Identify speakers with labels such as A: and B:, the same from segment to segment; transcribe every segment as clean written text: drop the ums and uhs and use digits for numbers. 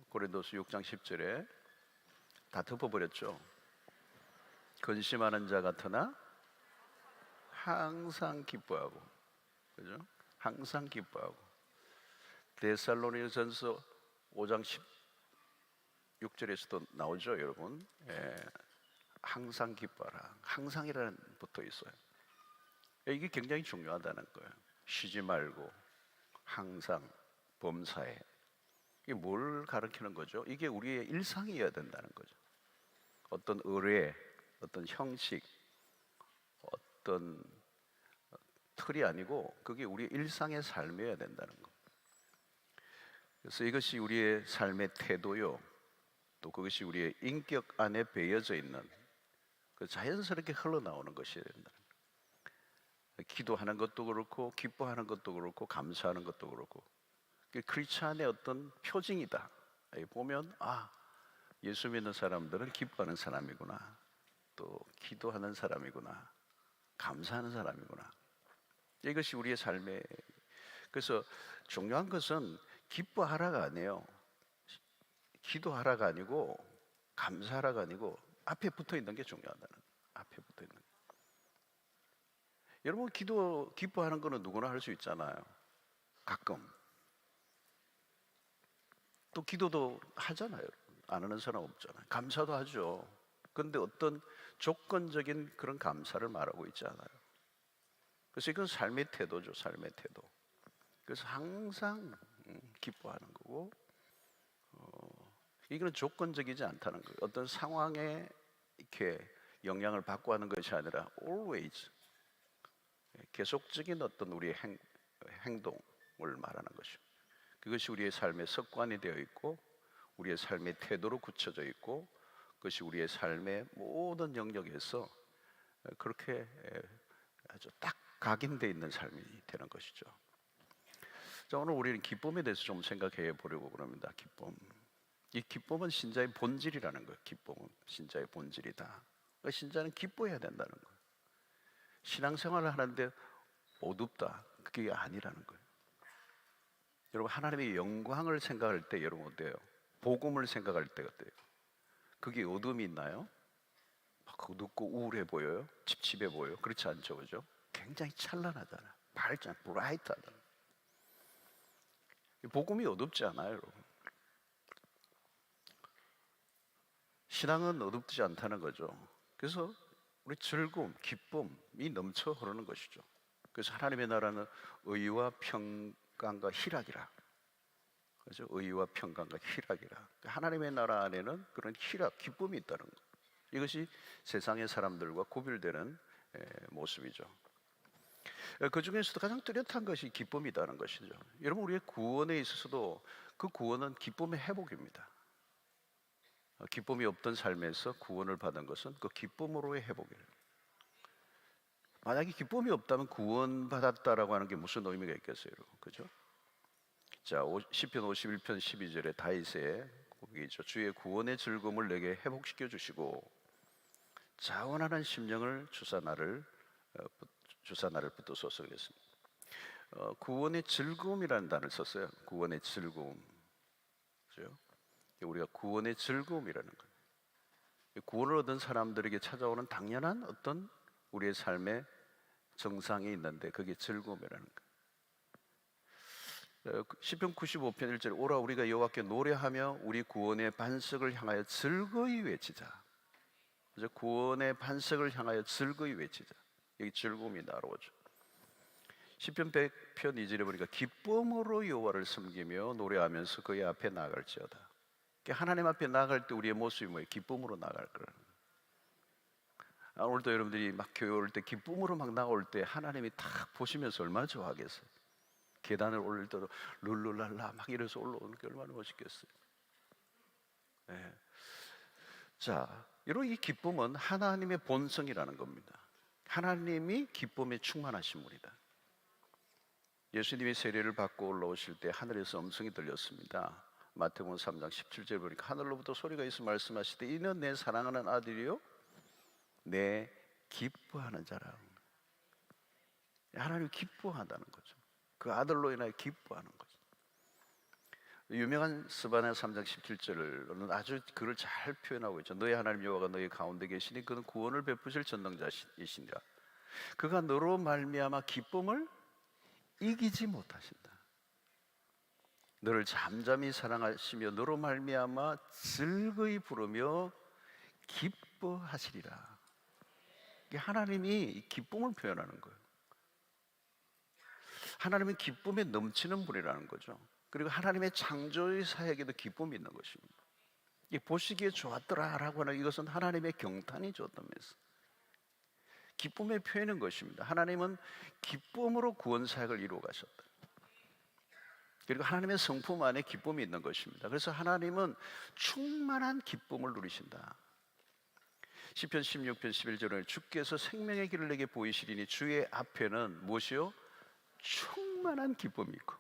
A: 고린도서 6장 10절에 다 덮어버렸죠. 근심하는 자 같으나 항상 기뻐하고, 그죠? 항상 기뻐하고. 데살로니가전서 5장 16절에서도 나오죠, 여러분. 항상 기뻐하라. 항상이라는 붙어 있어요. 이게 굉장히 중요하다는 거예요. 쉬지 말고 항상 범사에. 이게 뭘 가르치는 거죠? 이게 우리의 일상이어야 된다는 거죠. 어떤 의례, 어떤 형식, 어떤 틀이 아니고 그게 우리의 일상의 삶이어야 된다는 거. 그래서 이것이 우리의 삶의 태도요, 또 그것이 우리의 인격 안에 배어져 있는 그 자연스럽게 흘러나오는 것이어야 된다는 거예요. 기도하는 것도 그렇고 기뻐하는 것도 그렇고 감사하는 것도 그렇고 크리스찬의 어떤 표징이다. 보면 예수 믿는 사람들은 기뻐하는 사람이구나, 또 기도하는 사람이구나, 감사하는 사람이구나. 이것이 우리의 삶의. 그래서 중요한 것은 기뻐하라가 아니에요. 기도하라가 아니고 감사하라가 아니고 앞에 붙어 있는 게 중요하다는 거예요. 앞에 붙어 있는 거. 여러분, 기뻐하는 거는 누구나 할 수 있잖아요. 가끔. 또 기도도 하잖아요. 안 하는 사람 없잖아요. 감사도 하죠. 그런데 어떤 조건적인 그런 감사를 말하고 있지 않아요. 그래서 이건 삶의 태도죠. 삶의 태도. 그래서 항상 기뻐하는 거고, 이거는 조건적이지 않다는 거예요. 어떤 상황에 이렇게 영향을 받고 하는 것이 아니라 always, 계속적인 어떤 우리의 행동을 말하는 것이죠. 그것이 우리의 삶의 습관이 되어 있고 우리의 삶의 태도로 굳혀져 있고 그것이 우리의 삶의 모든 영역에서 그렇게 아주 딱 각인되어 있는 삶이 되는 것이죠. 자, 오늘 우리는 기쁨에 대해서 좀 생각해 보려고 그럽니다. 기쁨. 이 기쁨은 신자의 본질이라는 거예요. 기쁨은 신자의 본질이다. 그러니까 신자는 기뻐해야 된다는 거예요. 신앙생활을 하는데 어둡다, 그게 아니라는 거예요. 여러분, 하나님의 영광을 생각할 때 여러분 어때요? 복음을 생각할 때 어때요? 그게 어둠이 있나요? 어둡고 우울해 보여요? 찝찝해 보여요? 그렇지 않죠, 그죠? 굉장히 찬란하잖아요. 밝잖아요. 브라이트하다. 복음이 어둡지 않아요, 여러분. 신앙은 어둡지 않다는 거죠. 그래서 우리 즐거움, 기쁨이 넘쳐 흐르는 것이죠. 그래서 하나님의 나라는 의와 평강과 희락이라. 그렇죠? 의와 평강과 희락이라. 하나님의 나라 안에는 그런 희락, 기쁨이 있다는 것. 이것이 세상의 사람들과 구별되는 모습이죠. 그 중에서도 가장 뚜렷한 것이 기쁨이라는 것이죠. 여러분, 우리의 구원에 있어서도 그 구원은 기쁨의 회복입니다. 기쁨이 없던 삶에서 구원을 받은 것은 그 기쁨으로의 회복이에요. 만약에 기쁨이 없다면 구원받았다라고 하는 게 무슨 의미가 있겠어요, 여러분? 그죠? 자, 시편 51편 12절에 다윗의 곡이죠. 주의 구원의 즐거움을 내게 회복시켜 주시고 자원하는 심령을 주사 나를 붙드소서 그랬습니다. 구원의 즐거움이라는 단어를 썼어요. 구원의 즐거움. 그죠? 우리가 구원의 즐거움이라는 거예요. 구원을 얻은 사람들에게 찾아오는 당연한 어떤 우리의 삶의 정상이 있는데 그게 즐거움이라는 거예요. 시편 95편 1절 오라 우리가 여호와께 노래하며 우리 구원의 반석을 향하여 즐거이 외치자. 그래서 구원의 반석을 향하여 즐거이 외치자. 여기 즐거움이 나오죠. 시편 100편 2절에 보니까 기쁨으로 여호와를 섬기며 노래하면서 그의 앞에 나아갈지어다. 하나님 앞에 나아갈 때 우리의 모습이 뭐예요? 기쁨으로 나아갈 거라는 거예요. 오늘도 여러분들이 막 교회 올 때 기쁨으로 막 나올 때 하나님이 딱 보시면서 얼마나 좋아하겠어요. 계단을 올릴 때도 룰루랄라 막 이래서 올라오는 게 얼마나 멋있겠어요. 네. 자, 여러분, 이 기쁨은 하나님의 본성이라는 겁니다. 하나님이 기쁨에 충만하신 분이다. 예수님이 세례를 받고 올라오실 때 하늘에서 음성이 들렸습니다. 마태복음 3장 17절 보니까 하늘로부터 소리가 있어 말씀하시되 이는 내 사랑하는 아들이요 내 기뻐하는 자라. 하나님이 기뻐한다는 거죠. 그 아들로 인하여 기뻐하는 거죠. 유명한 스바냐 3장 17절은 아주 그를 잘 표현하고 있죠. 너희 하나님 여호와가 너희 가운데 계시니 그는 구원을 베푸실 전능자이시니라. 그가 너로 말미암아 기쁨을 이기지 못하신다. 너를 잠잠히 사랑하시며 너로 말미암아 즐거이 부르며 기뻐하시리라. 이게 하나님이 기쁨을 표현하는 거예요. 하나님은 기쁨에 넘치는 분이라는 거죠. 그리고 하나님의 창조의 사역에도 기쁨이 있는 것입니다. 이 보시기에 좋았더라라고 하는 이것은 하나님의 경탄이 좋다면서 기쁨의 표현인 것입니다. 하나님은 기쁨으로 구원 사역을 이루어 가셨다. 그리고 하나님의 성품 안에 기쁨이 있는 것입니다. 그래서 하나님은 충만한 기쁨을 누리신다. 시편 16편 11절에 주께서 생명의 길을 내게 보이시리니 주의 앞에는 무엇이요? 충만한 기쁨이 있고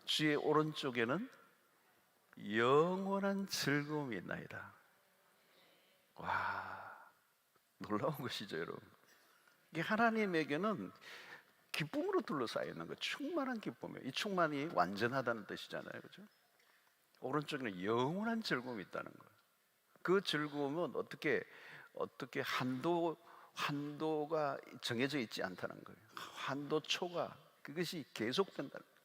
A: 주의 오른쪽에는 영원한 즐거움이 있나이다. 와, 놀라운 것이죠, 여러분. 이게 하나님에게는 기쁨으로 둘러싸여 있는 거예요. 충만한 기쁨이에요. 이 충만이 완전하다는 뜻이잖아요, 그렇죠? 오른쪽에는 영원한 즐거움이 있다는 거예요. 그 즐거움은 어떻게 한도가 정해져 있지 않다는 거예요. 한도 초과 그것이 계속된다는 거예요.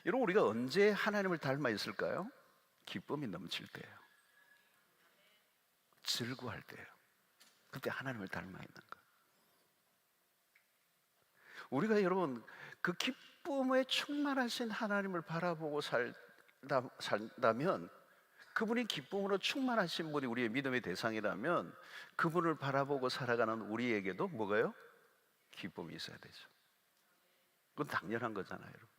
A: 여러분, 우리가 언제 하나님을 닮아 있을까요? 기쁨이 넘칠 때예요. 즐거워할 때예요. 그때 하나님을 닮아 있는 거예요. 우리가 여러분 그 기쁨에 충만하신 하나님을 바라보고 살다면, 그분이 기쁨으로 충만하신 분이 우리의 믿음의 대상이라면 그분을 바라보고 살아가는 우리에게도 뭐가요? 기쁨이 있어야 되죠. 그건 당연한 거잖아요, 여러분.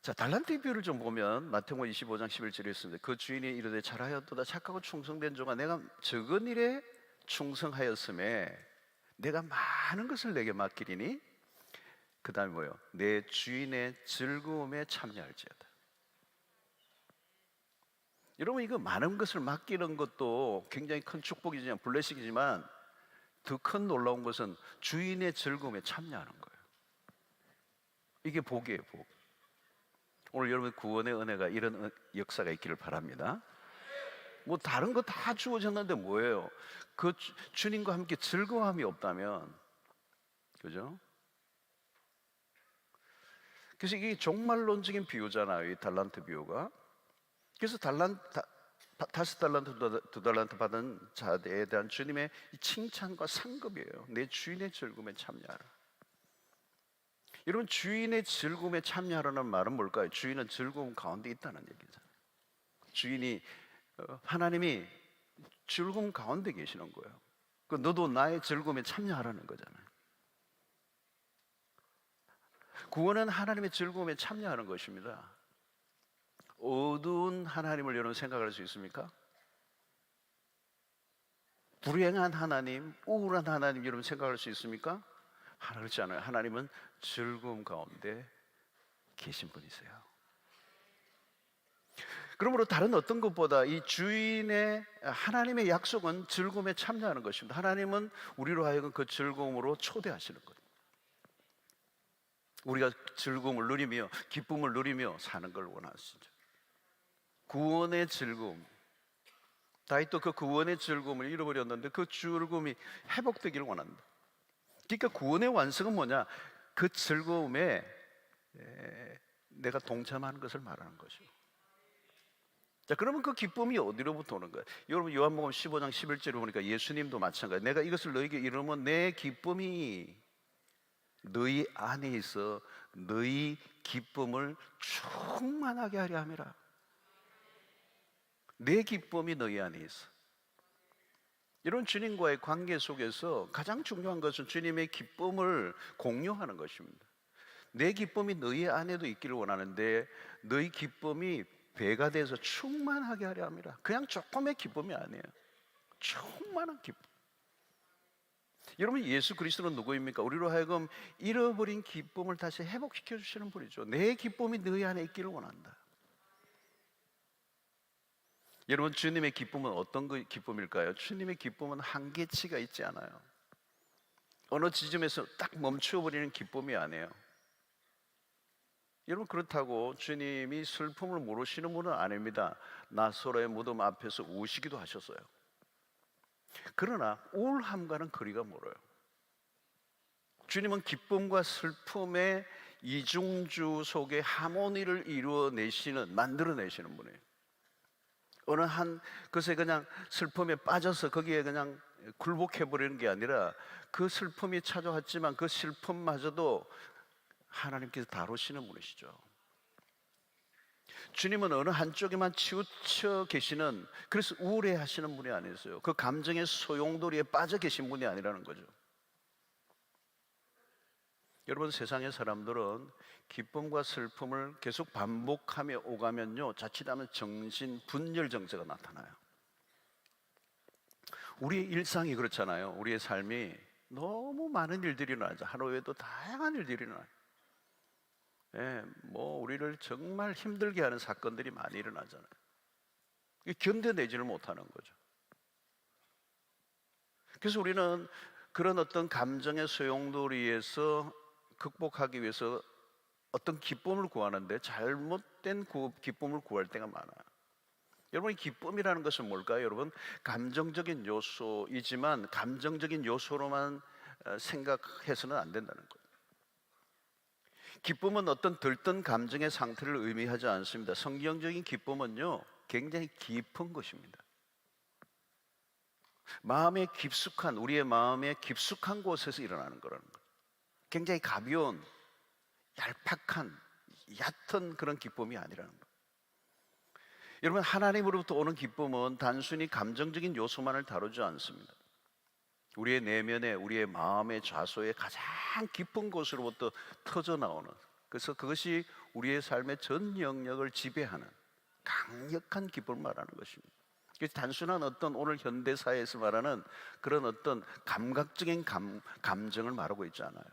A: 자, 달란트의 비유를 좀 보면 마태복음 25장 11절에 있습니다. 그 주인이 이르되 잘하였도다 착하고 충성된 종아, 내가 적은 일에 충성하였음에 내가 많은 것을 내게 맡기리니 그 다음에 뭐예요? 내 주인의 즐거움에 참여할지어다. 여러분, 이거 많은 것을 맡기는 것도 굉장히 큰 축복이지만 블레싱이지만 더 큰 놀라운 것은 주인의 즐거움에 참여하는 거예요. 이게 복이에요, 복. 오늘 여러분 구원의 은혜가 이런 역사가 있기를 바랍니다. 뭐 다른 거 다 주어졌는데 뭐예요? 그 주님과 함께 즐거움이 없다면, 그죠? 그래서 이게 종말론적인 비유잖아요, 이 달란트 비유가. 그래서 5달란트, 2달란트 받은 자에 대한 주님의 칭찬과 상급이에요. 내 주인의 즐거움에 참여하라. 여러분, 주인의 즐거움에 참여하라는 말은 뭘까요? 주인은 즐거움 가운데 있다는 얘기잖아요. 주인이, 하나님이 즐거움 가운데 계시는 거예요. 그 너도 나의 즐거움에 참여하라는 거잖아요. 구원은 하나님의 즐거움에 참여하는 것입니다. 어두운 하나님을 여러분 생각할 수 있습니까? 불행한 하나님, 우울한 하나님 여러분 생각할 수 있습니까? 그렇지 않아요. 하나님은 즐거움 가운데 계신 분이세요. 그러므로 다른 어떤 것보다 이 주인의 하나님의 약속은 즐거움에 참여하는 것입니다. 하나님은 우리로 하여금 그 즐거움으로 초대하시는 거예요. 우리가 즐거움을 누리며 기쁨을 누리며 사는 걸 원하시죠. 구원의 즐거움. 다윗도 그 구원의 즐거움을 잃어버렸는데 그 즐거움이 회복되기를 원한다. 그러니까 구원의 완성은 뭐냐? 그 즐거움에 내가 동참하는 것을 말하는 것이죠. 자, 그러면 그 기쁨이 어디로부터 오는 거예요? 여러분, 요한복음 15장 11절에 보니까 예수님도 마찬가지예요. 내가 이것을 너에게 이르면 내 기쁨이 너희 안에 있어 너희 기쁨을 충만하게 하려 함이라. 내 기쁨이 너희 안에 있어. 이런 주님과의 관계 속에서 가장 중요한 것은 주님의 기쁨을 공유하는 것입니다. 내 기쁨이 너희 안에도 있기를 원하는데 너희 기쁨이 배가 돼서 충만하게 하려 합니다. 그냥 조금의 기쁨이 아니에요. 충만한 기쁨. 여러분, 예수 그리스도는 누구입니까? 우리로 하여금 잃어버린 기쁨을 다시 회복시켜 주시는 분이죠. 내 기쁨이 너희 안에 있기를 원한다. 여러분, 주님의 기쁨은 어떤 기쁨일까요? 주님의 기쁨은 한계치가 있지 않아요. 어느 지점에서 딱 멈추어버리는 기쁨이 아니에요. 여러분, 그렇다고 주님이 슬픔을 모르시는 분은 아닙니다. 나사로의 무덤 앞에서 우시기도 하셨어요. 그러나 우울함과는 거리가 멀어요. 주님은 기쁨과 슬픔의 이중주 속에 하모니를 만들어내시는 분이에요. 어느 한 것에 그냥 슬픔에 빠져서 거기에 그냥 굴복해버리는 게 아니라, 그 슬픔이 찾아왔지만 그 슬픔마저도 하나님께서 다루시는 분이시죠. 주님은 어느 한쪽에만 치우쳐 계시는, 그래서 우울해 하시는 분이 아니었어요. 그 감정의 소용돌이에 빠져 계신 분이 아니라는 거죠. 여러분, 세상의 사람들은 기쁨과 슬픔을 계속 반복하며 오가면요, 자칫하면 정신 분열 증세가 나타나요. 우리의 일상이 그렇잖아요. 우리의 삶이 너무 많은 일들이 일어나죠. 하루에도 다양한 일들이 일어나요. 우리를 정말 힘들게 하는 사건들이 많이 일어나잖아요. 견뎌내지를 못하는 거죠. 그래서 우리는 그런 어떤 감정의 소용돌이에서 극복하기 위해서 어떤 기쁨을 구하는데 잘못된 기쁨을 구할 때가 많아요. 여러분, 기쁨이라는 것은 뭘까요? 여러분, 감정적인 요소이지만 감정적인 요소로만 생각해서는 안 된다는 거예요. 기쁨은 어떤 들뜬 감정의 상태를 의미하지 않습니다. 성경적인 기쁨은요, 굉장히 깊은 것입니다. 우리의 마음의 깊숙한 곳에서 일어나는 거라는 거예요. 굉장히 가벼운, 얄팍한, 얕은 그런 기쁨이 아니라는 거예요. 여러분, 하나님으로부터 오는 기쁨은 단순히 감정적인 요소만을 다루지 않습니다. 우리의 내면에, 우리의 마음의 좌소의 가장 깊은 곳으로부터 터져 나오는, 그래서 그것이 우리의 삶의 전 영역을 지배하는 강력한 기쁨을 말하는 것입니다. 단순한 어떤 오늘 현대사회에서 말하는 그런 어떤 감각적인 감정을 말하고 있지 않아요.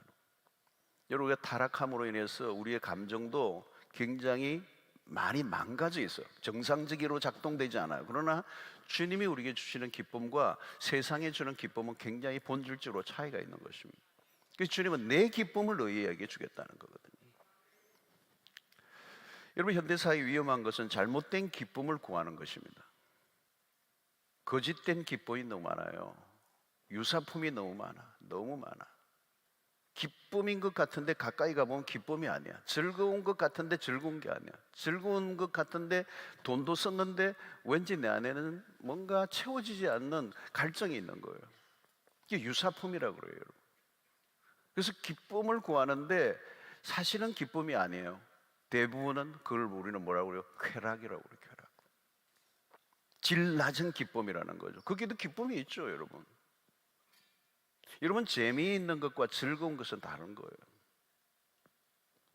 A: 여러분, 우리가 타락함으로 인해서 우리의 감정도 굉장히 많이 망가져 있어요. 정상적으로 작동되지 않아요. 그러나 주님이 우리에게 주시는 기쁨과 세상에 주는 기쁨은 굉장히 본질적으로 차이가 있는 것입니다. 그래서 주님은 내 기쁨을 너희에게 주겠다는 거거든요. 여러분, 현대사의 위험한 것은 잘못된 기쁨을 구하는 것입니다. 거짓된 기쁨이 너무 많아요. 유사품이 너무 많아. 기쁨인 것 같은데 가까이 가보면 기쁨이 아니야. 즐거운 것 같은데 즐거운 게 아니야. 즐거운 것 같은데 돈도 썼는데 왠지 내 안에는 뭔가 채워지지 않는 갈증이 있는 거예요. 이게 유사품이라고 그래요, 여러분. 그래서 기쁨을 구하는데 사실은 기쁨이 아니에요. 대부분은 그걸 우리는 뭐라고 그래요? 쾌락이라고 그래요. 쾌락. 질 낮은 기쁨이라는 거죠. 거기도 기쁨이 있죠, 여러분. 여러분, 재미있는 것과 즐거운 것은 다른 거예요.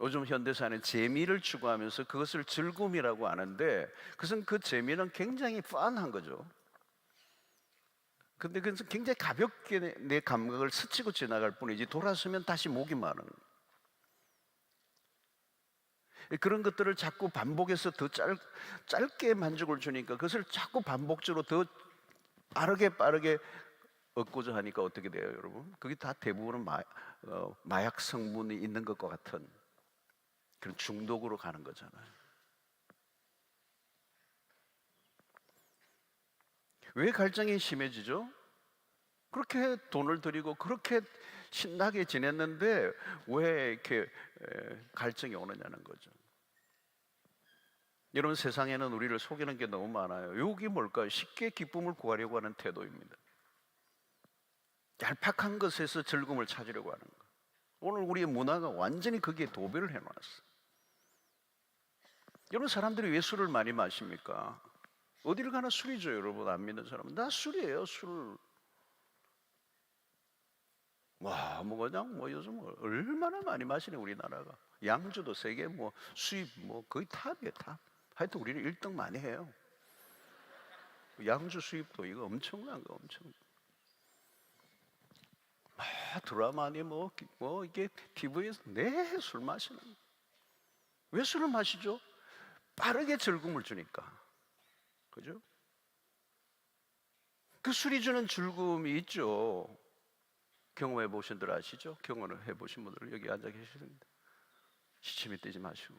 A: 요즘 현대사는 재미를 추구하면서 그것을 즐거움이라고 하는데, 그것은 그 재미는 굉장히 펀한 거죠. 근데 그것은 굉장히 가볍게 내 감각을 스치고 지나갈 뿐이지, 돌아서면 다시 목이 마른. 그런 것들을 자꾸 반복해서 더 짧게 만족을 주니까 그것을 자꾸 반복적으로 더 빠르게 얻고자 하니까 어떻게 돼요, 여러분? 그게 다 대부분은 마약 성분이 있는 것과 같은 그런 중독으로 가는 거잖아요. 왜 갈증이 심해지죠? 그렇게 돈을 들이고 그렇게 신나게 지냈는데 왜 이렇게 갈증이 오느냐는 거죠. 여러분, 세상에는 우리를 속이는 게 너무 많아요. 여기 뭘까요? 쉽게 기쁨을 구하려고 하는 태도입니다. 얄팍한 것에서 즐거움을 찾으려고 하는 거. 오늘 우리의 문화가 완전히 거기에 도배를 해놨어. 여러분, 사람들이 왜 술을 많이 마십니까? 어디를 가나 술이죠, 여러분. 안 믿는 사람은 나 술이에요, 술. 그냥 요즘 얼마나 많이 마시네, 우리나라가. 양주도 세계 수입 거의 탑이에요, 탑. 하여튼 우리는 1등 많이 해요. 양주 수입도 이거 엄청난 거, 엄청. 드라마니 이게 TV에서 내 술 마시는. 왜 술을 마시죠? 빠르게 즐거움을 주니까. 그죠? 그 술이 주는 즐거움이 있죠. 경험해 보신 분들 아시죠? 경험을 해 보신 분들 여기 앉아 계십니다. 시침이 떼지 마시고.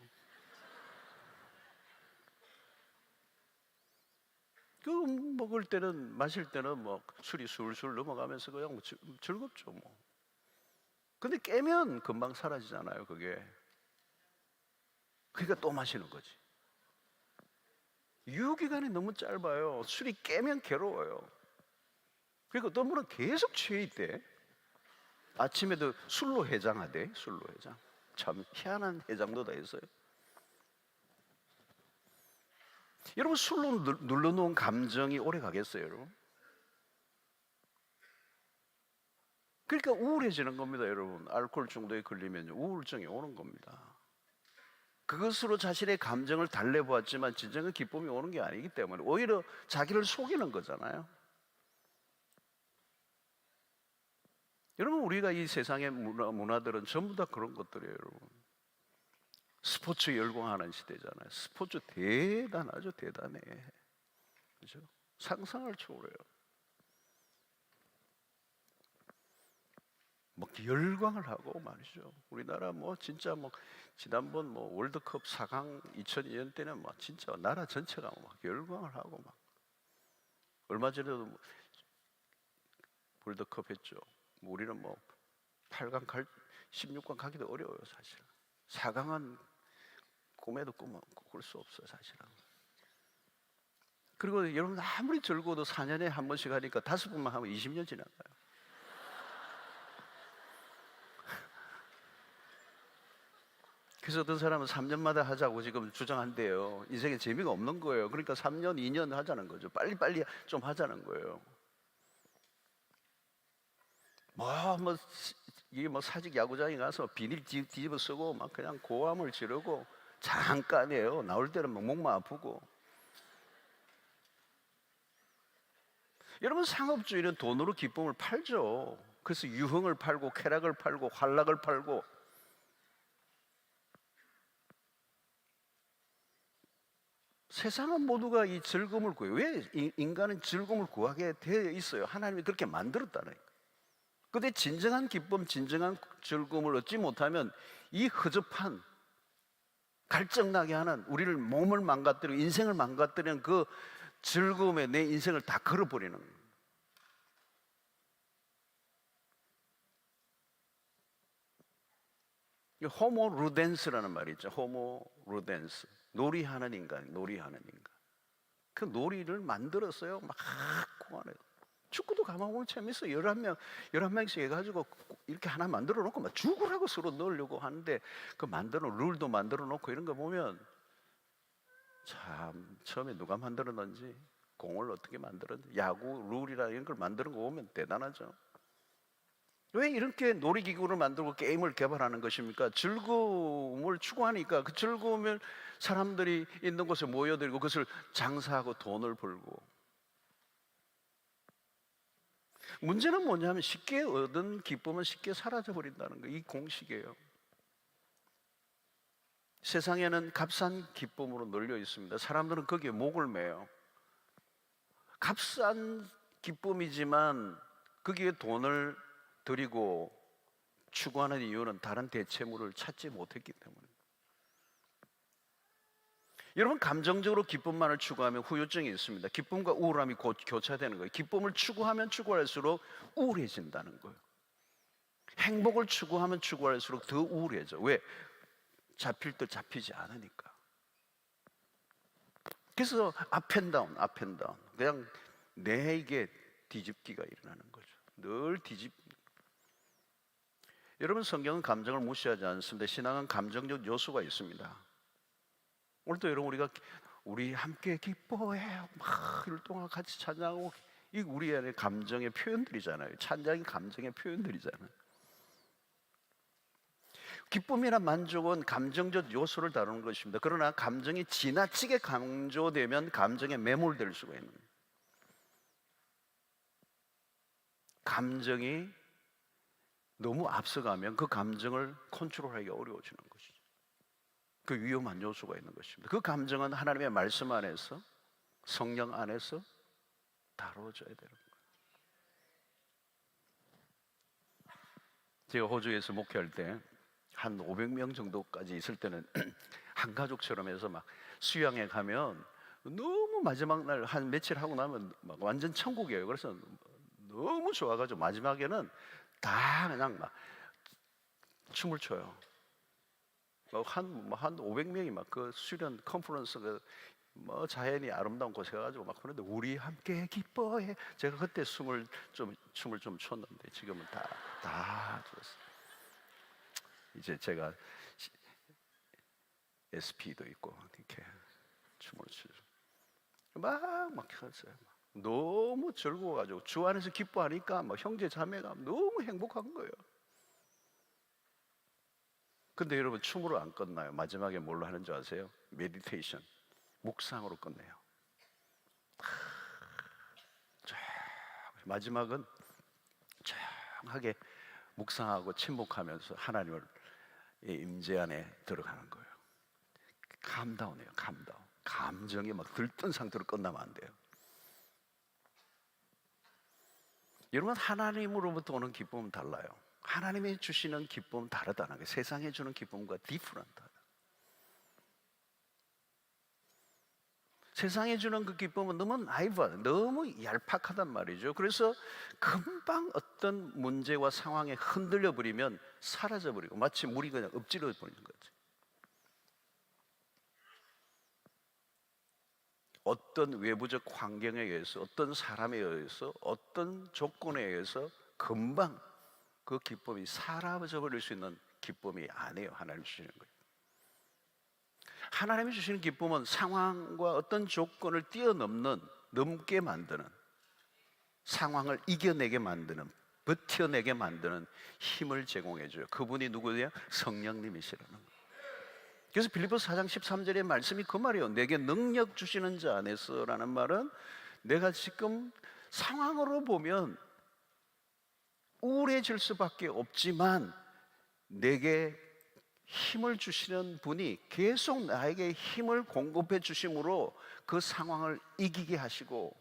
A: 그 먹을 때는, 마실 때는 뭐 술이 술술 넘어가면서 그냥 뭐 즐겁죠 뭐. 근데 깨면 금방 사라지잖아요 그게. 그러니까 또 마시는 거지. 유효기간이 너무 짧아요. 술이 깨면 괴로워요. 그러니까 어떤 분은 계속 취해 있대. 아침에도 술로 해장하대. 술로 해장. 참 희한한 해장도 다 있어요. 여러분, 술로 눌러놓은 감정이 오래 가겠어요 여러분? 그러니까 우울해지는 겁니다 여러분. 알코올 중독에 걸리면 우울증이 오는 겁니다. 그것으로 자신의 감정을 달래보았지만 진정한 기쁨이 오는 게 아니기 때문에 오히려 자기를 속이는 거잖아요. 여러분, 우리가 이 세상의 문화들은 전부 다 그런 것들이에요 여러분. 스포츠 열광하는 시대잖아요. 스포츠 대단하죠. 대단해. 그죠? 상상을 초월해요. 뭐 열광을 하고 말이죠. 우리나라 뭐 진짜 뭐 지난번 뭐 월드컵 4강 2002년 때는 막 진짜 나라 전체가 막 열광을 하고 막. 얼마 전에도 뭐 월드컵 했죠. 뭐 우리는 뭐 8강 16강 가기도 어려워요 사실. 4강은 꿈에도 꿀 수 없어요 사실은. 그리고 여러분 아무리 즐거워도 4년에 한 번씩 하니까 5번만 하면 20년 지나가요. 그래서 어떤 사람은 3년마다 하자고 지금 주장한대요. 인생에 재미가 없는 거예요. 그러니까 3년, 2년 하자는 거죠. 빨리빨리 좀 하자는 거예요. 이게 뭐 사직 야구장에 가서 비닐 뒤집어 쓰고 막 그냥 고함을 지르고 잠깐이에요. 나올 때는 막 목만 아프고. 여러분, 상업주의는 돈으로 기쁨을 팔죠. 그래서 유흥을 팔고 쾌락을 팔고 환락을 팔고. 세상은 모두가 이 즐거움을 구해요. 왜 인간은 즐거움을 구하게 되어 있어요? 하나님이 그렇게 만들었다는. 근데 진정한 기쁨, 진정한 즐거움을 얻지 못하면 이 허접한, 갈증나게 하는, 우리를 몸을 망가뜨리고 인생을 망가뜨리는 그 즐거움에 내 인생을 다 걸어버리는 거예요. 호모 루덴스라는 말이 있죠. 호모 루덴스. 놀이하는 인간, 놀이하는 인간. 그 놀이를 만들었어요. 막 공안에. 축구도 가만보면 재밌어. 11명씩 해가지고 이렇게 하나 만들어 놓고 막 죽으라고 서로 넣으려고 하는데 그 룰도 만들어 놓고 이런 거 보면 참 처음에 누가 만들어 놨는지, 공을 어떻게 만들었는지, 야구 룰이라 이런 걸 만드는 거 보면 대단하죠. 왜 이렇게 놀이기구를 만들고 게임을 개발하는 것입니까? 즐거움을 추구하니까. 그 즐거움을 사람들이 있는 곳에 모여들고 그것을 장사하고 돈을 벌고. 문제는 뭐냐면 쉽게 얻은 기쁨은 쉽게 사라져버린다는 거예요. 이 공식이에요. 세상에는 값싼 기쁨으로 널려 있습니다. 사람들은 거기에 목을 매요. 값싼 기쁨이지만 거기에 돈을 들이고 추구하는 이유는 다른 대체물을 찾지 못했기 때문에. 여러분, 감정적으로 기쁨만을 추구하면 후유증이 있습니다. 기쁨과 우울함이 곧 교차되는 거예요. 기쁨을 추구하면 추구할수록 우울해진다는 거예요. 행복을 추구하면 추구할수록 더 우울해져. 왜? 잡힐 듯 잡히지 않으니까. 그래서 업앤다운. 그냥 내게 뒤집기가 일어나는 거죠. 늘 여러분, 성경은 감정을 무시하지 않습니다. 신앙은 감정적 요소가 있습니다. 오늘도 여러분, 우리 함께 기뻐해 막 일동안 같이 찬양하고, 이 우리 안에 감정의 표현들이잖아요. 찬양이 감정의 표현들이잖아요. 기쁨이나 만족은 감정적 요소를 다루는 것입니다. 그러나 감정이 지나치게 강조되면 감정에 매몰될 수가 있는 거예요. 감정이 너무 앞서가면 그 감정을 컨트롤하기가 어려워지는 것이죠. 그 위험한 요소가 있는 것입니다. 그 감정은 하나님의 말씀 안에서, 성령 안에서 다뤄져야 되는 거예요. 제가 호주에서 목회할 때 한 500명 정도까지 있을 때는 한 가족처럼 해서 막 수양회 가면 너무 마지막 날 한 며칠 하고 나면 막 완전 천국이에요. 그래서 너무 좋아가지고 마지막에는 다 그냥 막 춤을 춰요. 한 500명이 막 그 수련 컨퍼런스 뭐 자연이 아름다운 곳에 가가지고 막 그러는데 우리 함께 기뻐해. 제가 그때 춤을 좀 췄는데 지금은 다 죽었어요. 이제 제가 SP도 있고 이렇게 춤을 추죠. 막 했어요. 너무 즐거워가지고 주 안에서 기뻐하니까 막 형제 자매가 너무 행복한 거예요. 근데 여러분 춤으로 안 끝나요. 마지막에 뭘로 하는 줄 아세요? 메디테이션, 묵상으로 끝내요. 마지막은 조용하게 묵상하고 침묵하면서 하나님의 임재 안에 들어가는 거예요. 감다운해요. 감다운. 감정이 막 들뜬 상태로 끝나면 안 돼요. 여러분 하나님으로부터 오는 기쁨은 달라요. 하나님이 주시는 기쁨은 다르다는 거예요. 세상에 주는 기쁨과 디프런트하다. 세상에 주는 그 기쁨은 너무 나이브하다, 너무 얄팍하단 말이죠. 그래서 금방 어떤 문제와 상황에 흔들려 버리면 사라져 버리고 마치 물이 그냥 엎질러 버리는 거지. 어떤 외부적 환경에 의해서, 어떤 사람에 의해서, 어떤 조건에 의해서 금방 그 기쁨이 사라져 버릴 수 있는 기쁨이 아니에요. 하나님 주시는 거예요. 하나님이 주시는 기쁨은 상황과 어떤 조건을 뛰어넘는, 넘게 만드는, 상황을 이겨내게 만드는, 버텨내게 만드는 힘을 제공해 줘요. 그분이 누구예요? 성령님이시라는 거예요. 그래서 빌립보서 4장 13절의 말씀이 그 말이에요. 내게 능력 주시는 자 안에서라는 말은 내가 지금 상황으로 보면 우울해질 수밖에 없지만 내게 힘을 주시는 분이 계속 나에게 힘을 공급해 주심으로 그 상황을 이기게 하시고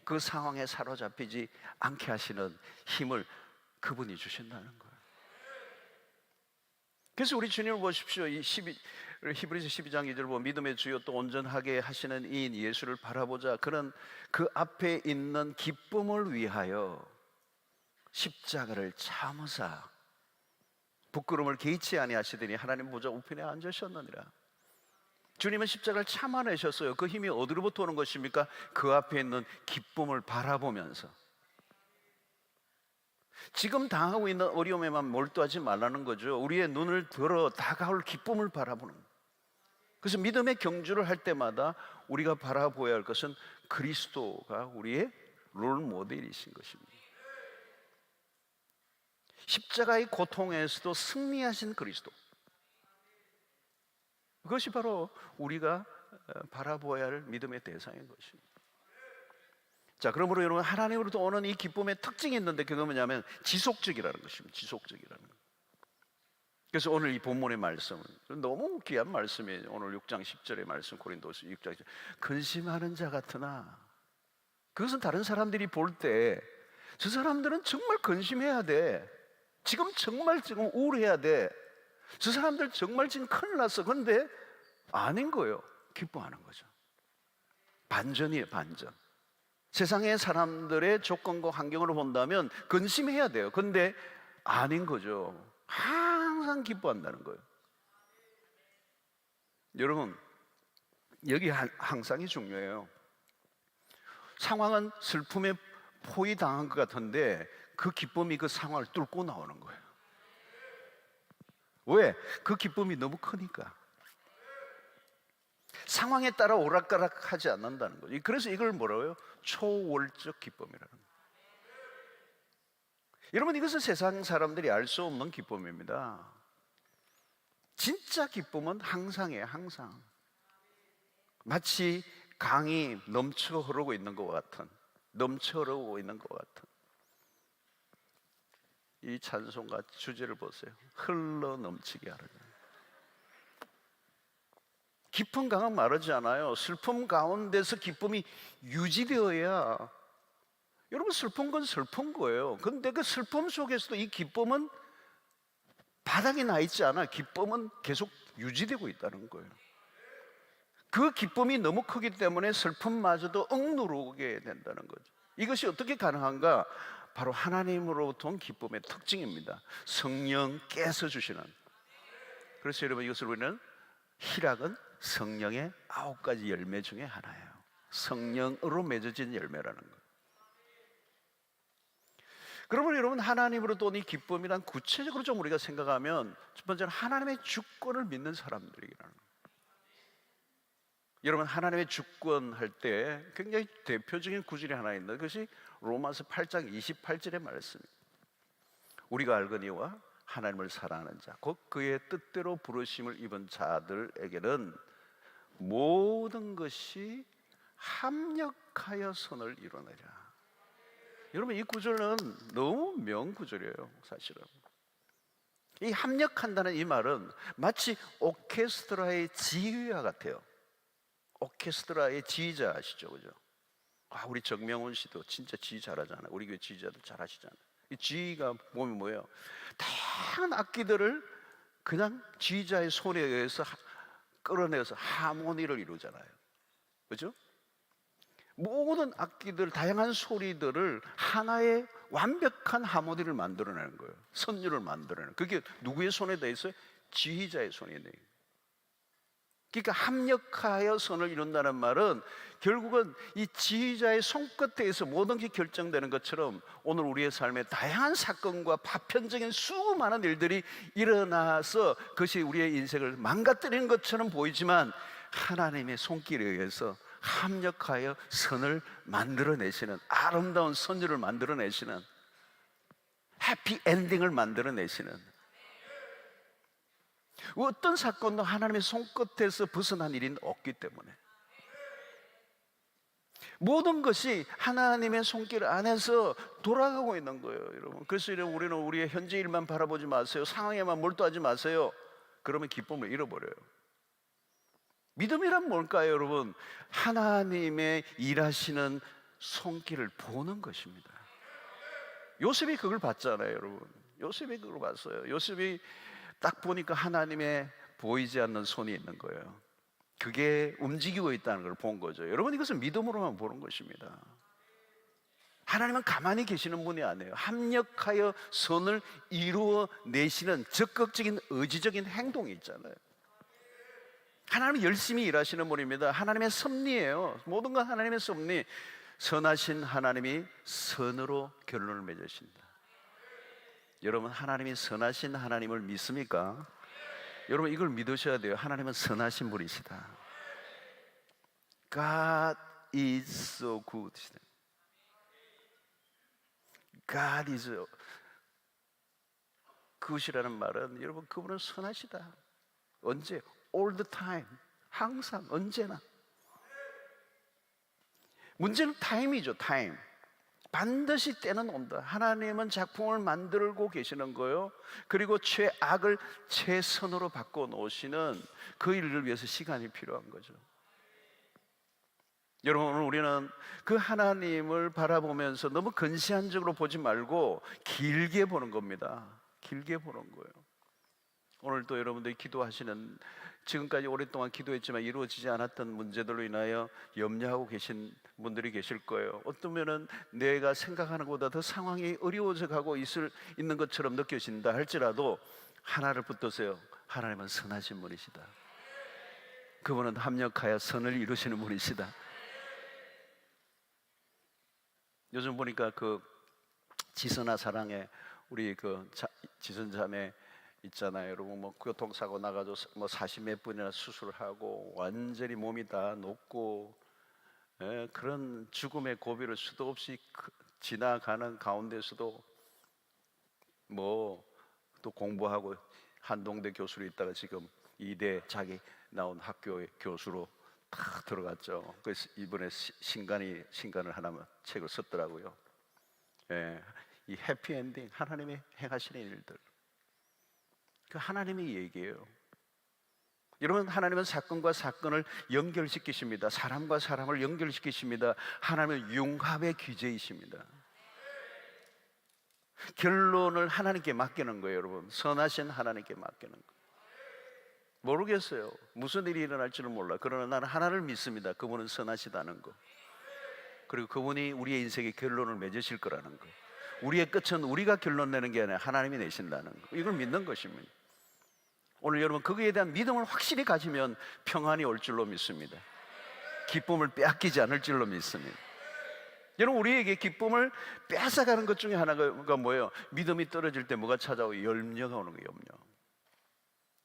A: 그 상황에 사로잡히지 않게 하시는 힘을 그분이 주신다는 거예요. 그래서 우리 주님을 보십시오. 이 히브리서 12장 2절 보면 믿음의 주요 또 온전하게 하시는 이인 예수를 바라보자. 그는 그 앞에 있는 기쁨을 위하여 십자가를 참으사 부끄러움을 개의치 아니하시더니 하나님 보좌 우편에 앉으셨느니라. 주님은 십자가를 참아내셨어요. 그 힘이 어디로부터 오는 것입니까? 그 앞에 있는 기쁨을 바라보면서. 지금 당하고 있는 어려움에만 몰두하지 말라는 거죠. 우리의 눈을 들어 다가올 기쁨을 바라보는. 그래서 믿음의 경주를 할 때마다 우리가 바라보아야 할 것은 그리스도가 우리의 롤 모델이신 것입니다. 십자가의 고통에서도 승리하신 그리스도. 그것이 바로 우리가 바라보아야 할 믿음의 대상인 것입니다. 자, 그러므로 여러분 하나님으로부터 오는 이 기쁨의 특징이 있는데 그게 뭐냐면 지속적이라는 것입니다. 지속적이라는 것. 그래서 오늘 이 본문의 말씀은 너무 귀한 말씀이에요. 오늘 6장 10절의 말씀, 고린도서 6장 10절. 근심하는 자 같으나, 그것은 다른 사람들이 볼 때 저 사람들은 정말 근심해야 돼. 지금 우울해야 돼. 저 사람들 정말 지금 큰일 났어. 그런데 아닌 거예요. 기뻐하는 거죠. 반전이에요, 반전. 세상의 사람들의 조건과 환경으로 본다면 근심해야 돼요. 그런데 아닌 거죠. 항상 기뻐한다는 거예요. 여러분, 여기 항상이 중요해요. 상황은 슬픔에 포위당한 것 같은데 그 기쁨이 그 상황을 뚫고 나오는 거예요. 왜? 그 기쁨이 너무 크니까. 상황에 따라 오락가락하지 않는다는 거죠. 그래서 이걸 뭐라고 해요? 초월적 기쁨이라는 거예요. 여러분, 이것은 세상 사람들이 알 수 없는 기쁨입니다. 진짜 기쁨은 항상이에요. 항상. 마치 강이 넘쳐 흐르고 있는 것 같은, 넘쳐 흐르고 있는 것 같은 이 찬송가 주제를 보세요. 흘러 넘치게 하라. 깊은 강은 마르지 않아요. 슬픔 가운데서 기쁨이 유지되어야. 여러분, 슬픈 건 슬픈 거예요. 그런데 그 슬픔 속에서도 이 기쁨은 바닥이 나 있지 않아. 기쁨은 계속 유지되고 있다는 거예요. 그 기쁨이 너무 크기 때문에 슬픔마저도 억누르게 된다는 거죠. 이것이 어떻게 가능한가? 바로 하나님으로부터 온 기쁨의 특징입니다. 성령께서 주시는. 그래서 여러분, 이것을 우리는 희락은 성령의 9가지 열매 중에 하나예요. 성령으로 맺어진 열매라는 거예요. 그러면 여러분, 하나님으로부터 온 이 기쁨이란 구체적으로 좀 우리가 생각하면 첫 번째는 하나님의 주권을 믿는 사람들이라는 거예요. 여러분, 하나님의 주권 할 때 굉장히 대표적인 구절이 하나 있는데 그것이 로마서 8장 28절의 말씀입니다. 우리가 알거니와 하나님을 사랑하는 자 곧 그의 뜻대로 부르심을 입은 자들에게는 모든 것이 합력하여 선을 이루느니라. 여러분, 이 구절은 너무 명구절이에요. 사실은 이 합력한다는 이 말은 마치 오케스트라의 지휘와 같아요. 오케스트라의 지휘자 아시죠? 그죠? 우리 정명훈 씨도 진짜 지휘 잘하잖아요. 우리 교회 지휘자들 잘하시잖아요. 이 지휘가 보면 뭐예요? 다양한 악기들을 그냥 지휘자의 손에 의해서 끌어내서 하모니를 이루잖아요. 그죠? 모든 악기들, 다양한 소리들을 하나의 완벽한 하모니를 만들어내는 거예요. 선율을 만들어내는. 그게 누구의 손에 돼 있어요? 지휘자의 손에 있는 거예요. 그러니까 합력하여 선을 이룬다는 말은 결국은 이 지휘자의 손끝에서 모든 게 결정되는 것처럼 오늘 우리의 삶에 다양한 사건과 파편적인 수많은 일들이 일어나서 그것이 우리의 인생을 망가뜨리는 것처럼 보이지만 하나님의 손길에 의해서 합력하여 선을 만들어내시는, 아름다운 선율을 만들어내시는, 해피 엔딩을 만들어내시는, 어떤 사건도 하나님의 손끝에서 벗어난 일이 없기 때문에 모든 것이 하나님의 손길 안에서 돌아가고 있는 거예요, 여러분. 그래서 우리는 우리의 현재 일만 바라보지 마세요. 상황에만 몰두하지 마세요. 그러면 기쁨을 잃어버려요. 믿음이란 뭘까요, 여러분? 하나님의 일하시는 손길을 보는 것입니다. 요셉이 그걸 봤잖아요, 여러분. 요셉이 그걸 봤어요. 요셉이 딱 보니까 하나님의 보이지 않는 손이 있는 거예요. 그게 움직이고 있다는 걸 본 거죠. 여러분, 이것은 믿음으로만 보는 것입니다. 하나님은 가만히 계시는 분이 아니에요. 합력하여 선을 이루어내시는 적극적인 의지적인 행동이 있잖아요. 하나님은 열심히 일하시는 분입니다. 하나님의 섭리예요. 모든 건 하나님의 섭리. 선하신 하나님이 선으로 결론을 맺으신다. 여러분, 하나님이 선하신 하나님을 믿습니까? 여러분, 이걸 믿으셔야 돼요. 하나님은 선하신 분이시다. God is so good. God is good이라는 말은 여러분, 그분은 선하시다. 언제? All the time. 항상, 언제나. 문제는 타임이죠, 타임. 반드시 때는 온다. 하나님은 작품을 만들고 계시는 거예요. 그리고 최악을 최선으로 바꿔 놓으시는 그 일을 위해서 시간이 필요한 거죠. 여러분, 오늘 우리는 그 하나님을 바라보면서 너무 근시안적으로 보지 말고 길게 보는 겁니다. 길게 보는 거예요. 오늘 또 여러분들이 기도하시는, 지금까지 오랫동안 기도했지만 이루어지지 않았던 문제들로 인하여 염려하고 계신 분들이 계실 거예요. 어쩌면은 내가 생각하는 것보다 더 상황이 어려워져 가고 있는 것처럼 느껴진다 할지라도 하나를 붙드세요. 하나님은 선하신 분이시다. 그분은 합력하여 선을 이루시는 분이시다. 요즘 보니까 그 지선아 사랑에 우리 그 지선 자매 있잖아요, 여러분. 뭐 교통사고 나가지고 뭐 40몇 분이나 수술을 하고 완전히 몸이 다 녹고, 그런 죽음의 고비를 수도 없이 지나가는 가운데서도 뭐 또 공부하고 한동대 교수로 있다가 지금 이대 자기 나온 학교의 교수로 다 들어갔죠. 그래서 이번에 신간을 하나만 책을 썼더라고요. 이 해피엔딩, 하나님의 행하시는 일들, 그 하나님의 얘기예요. 여러분, 하나님은 사건과 사건을 연결시키십니다. 사람과 사람을 연결시키십니다. 하나님은 융합의 기제이십니다. 결론을 하나님께 맡기는 거예요, 여러분. 선하신 하나님께 맡기는 거예요. 모르겠어요. 무슨 일이 일어날지는 몰라. 그러나 나는 하나를 믿습니다. 그분은 선하시다는 거. 그리고 그분이 우리의 인생의 결론을 맺으실 거라는 거. 우리의 끝은 우리가 결론 내는 게 아니라 하나님이 내신다는 거. 이걸 믿는 것입니다. 오늘 여러분 거기에 대한 믿음을 확실히 가지면 평안이 올 줄로 믿습니다. 기쁨을 빼앗기지 않을 줄로 믿습니다. 여러분, 우리에게 기쁨을 뺏어가는 것 중에 하나가 뭐예요? 믿음이 떨어질 때 뭐가 찾아오고? 염려가 오는 거예요.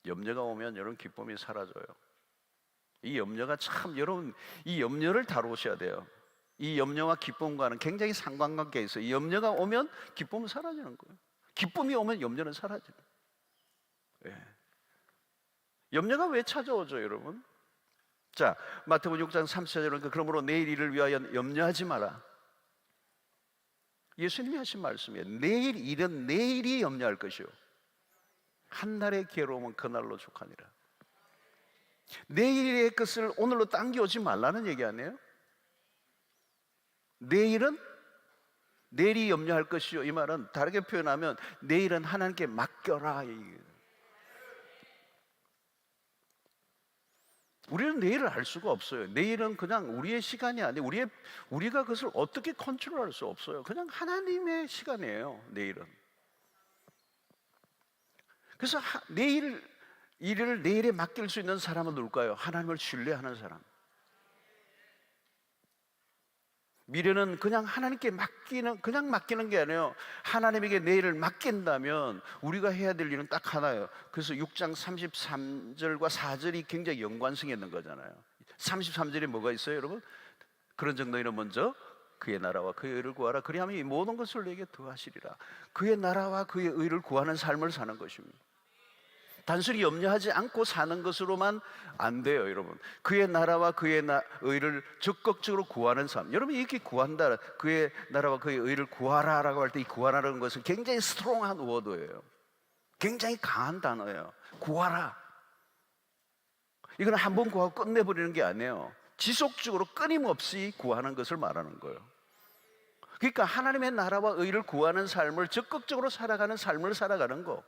A: 염려가 오면 여러분 기쁨이 사라져요. 이 염려가 참, 여러분 이 염려를 다루셔야 돼요. 이 염려와 기쁨과는 굉장히 상관관계가 있어요. 이 염려가 오면 기쁨은 사라지는 거예요. 기쁨이 오면 염려는 사라지는 거예요. 예. 염려가 왜 찾아오죠, 여러분? 자, 마태복음 6장 34절은 그러므로 내일 일을 위하여 염려하지 마라. 예수님이 하신 말씀이에요. 내일 일은 내일이 염려할 것이요, 한날의 괴로움은 그날로 족하니라. 내일의 것을 오늘로 당겨오지 말라는 얘기 아니에요? 내일은 내일이 염려할 것이요, 이 말은 다르게 표현하면 내일은 하나님께 맡겨라. 우리는 내일을 알 수가 없어요. 내일은 그냥 우리의 시간이 아니에요. 우리가 그것을 어떻게 컨트롤할 수 없어요. 그냥 하나님의 시간이에요, 내일은. 그래서 내일 일을 내일에 맡길 수 있는 사람은 누굴까요? 하나님을 신뢰하는 사람. 미래는 그냥 하나님께 맡기는 게 아니에요. 하나님에게 내일을 맡긴다면 우리가 해야 될 일은 딱 하나예요. 그래서 6장 33절과 4절이 굉장히 연관성이 있는 거잖아요. 33절에 뭐가 있어요, 여러분? 그런즉 너희는 먼저 그의 나라와 그의 의를 구하라. 그리하면 이 모든 것을 너에게 더하시리라. 그의 나라와 그의 의를 구하는 삶을 사는 것입니다. 단순히 염려하지 않고 사는 것으로만 안 돼요, 여러분. 그의 나라와 그의 의를 적극적으로 구하는 삶. 여러분, 이렇게 구한다, 그의 나라와 그의 의를 구하라라고 할 때 이 구하라는 것은 굉장히 스트롱한 워드예요. 굉장히 강한 단어예요. 구하라. 이건 한 번 구하고 끝내버리는 게 아니에요. 지속적으로 끊임없이 구하는 것을 말하는 거예요. 그러니까 하나님의 나라와 의를 구하는 삶을 적극적으로 살아가는 삶을 살아가는 거.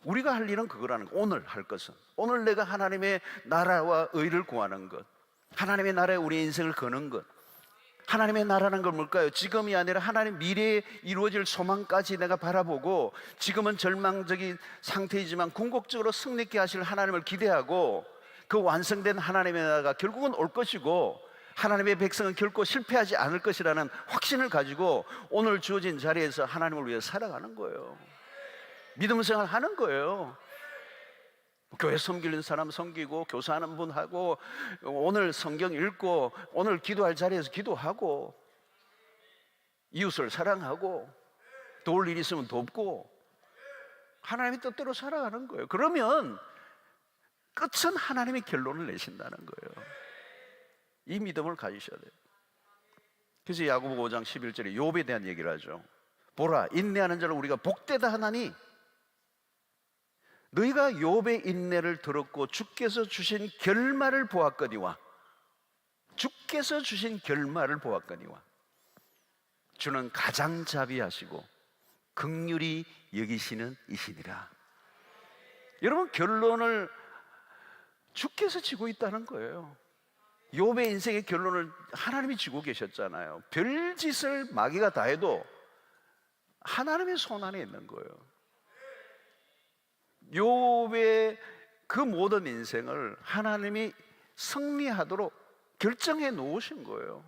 A: 우리가 할 일은 그거라는 거. 오늘 할 것은, 오늘 내가 하나님의 나라와 의를 구하는 것, 하나님의 나라에 우리 인생을 거는 것. 하나님의 나라는 건 뭘까요? 지금이 아니라 하나님 미래에 이루어질 소망까지 내가 바라보고, 지금은 절망적인 상태이지만 궁극적으로 승리케 하실 하나님을 기대하고, 그 완성된 하나님의 나라가 결국은 올 것이고 하나님의 백성은 결코 실패하지 않을 것이라는 확신을 가지고 오늘 주어진 자리에서 하나님을 위해 살아가는 거예요. 믿음 생활 하는 거예요. 교회 섬기는 사람 섬기고, 교사하는 분 하고, 오늘 성경 읽고, 오늘 기도할 자리에서 기도하고, 이웃을 사랑하고, 도울 일 있으면 돕고, 하나님의 뜻대로 살아가는 거예요. 그러면 끝은 하나님의 결론을 내신다는 거예요. 이 믿음을 가지셔야 돼요. 그래서 야고보 5장 11절에 욥에 대한 얘기를 하죠. 보라, 인내하는 자를 우리가 복되다 하나니 너희가 욥의 인내를 들었고 주께서 주신 결말을 보았거니와, 주께서 주신 결말을 보았거니와, 주는 가장 자비하시고 긍휼히 여기시는 이시니라. 여러분, 결론을 주께서 지고 있다는 거예요. 욥의 인생의 결론을 하나님이 지고 계셨잖아요. 별짓을 마귀가 다 해도 하나님의 손 안에 있는 거예요. 욥의 그 모든 인생을 하나님이 승리하도록 결정해 놓으신 거예요.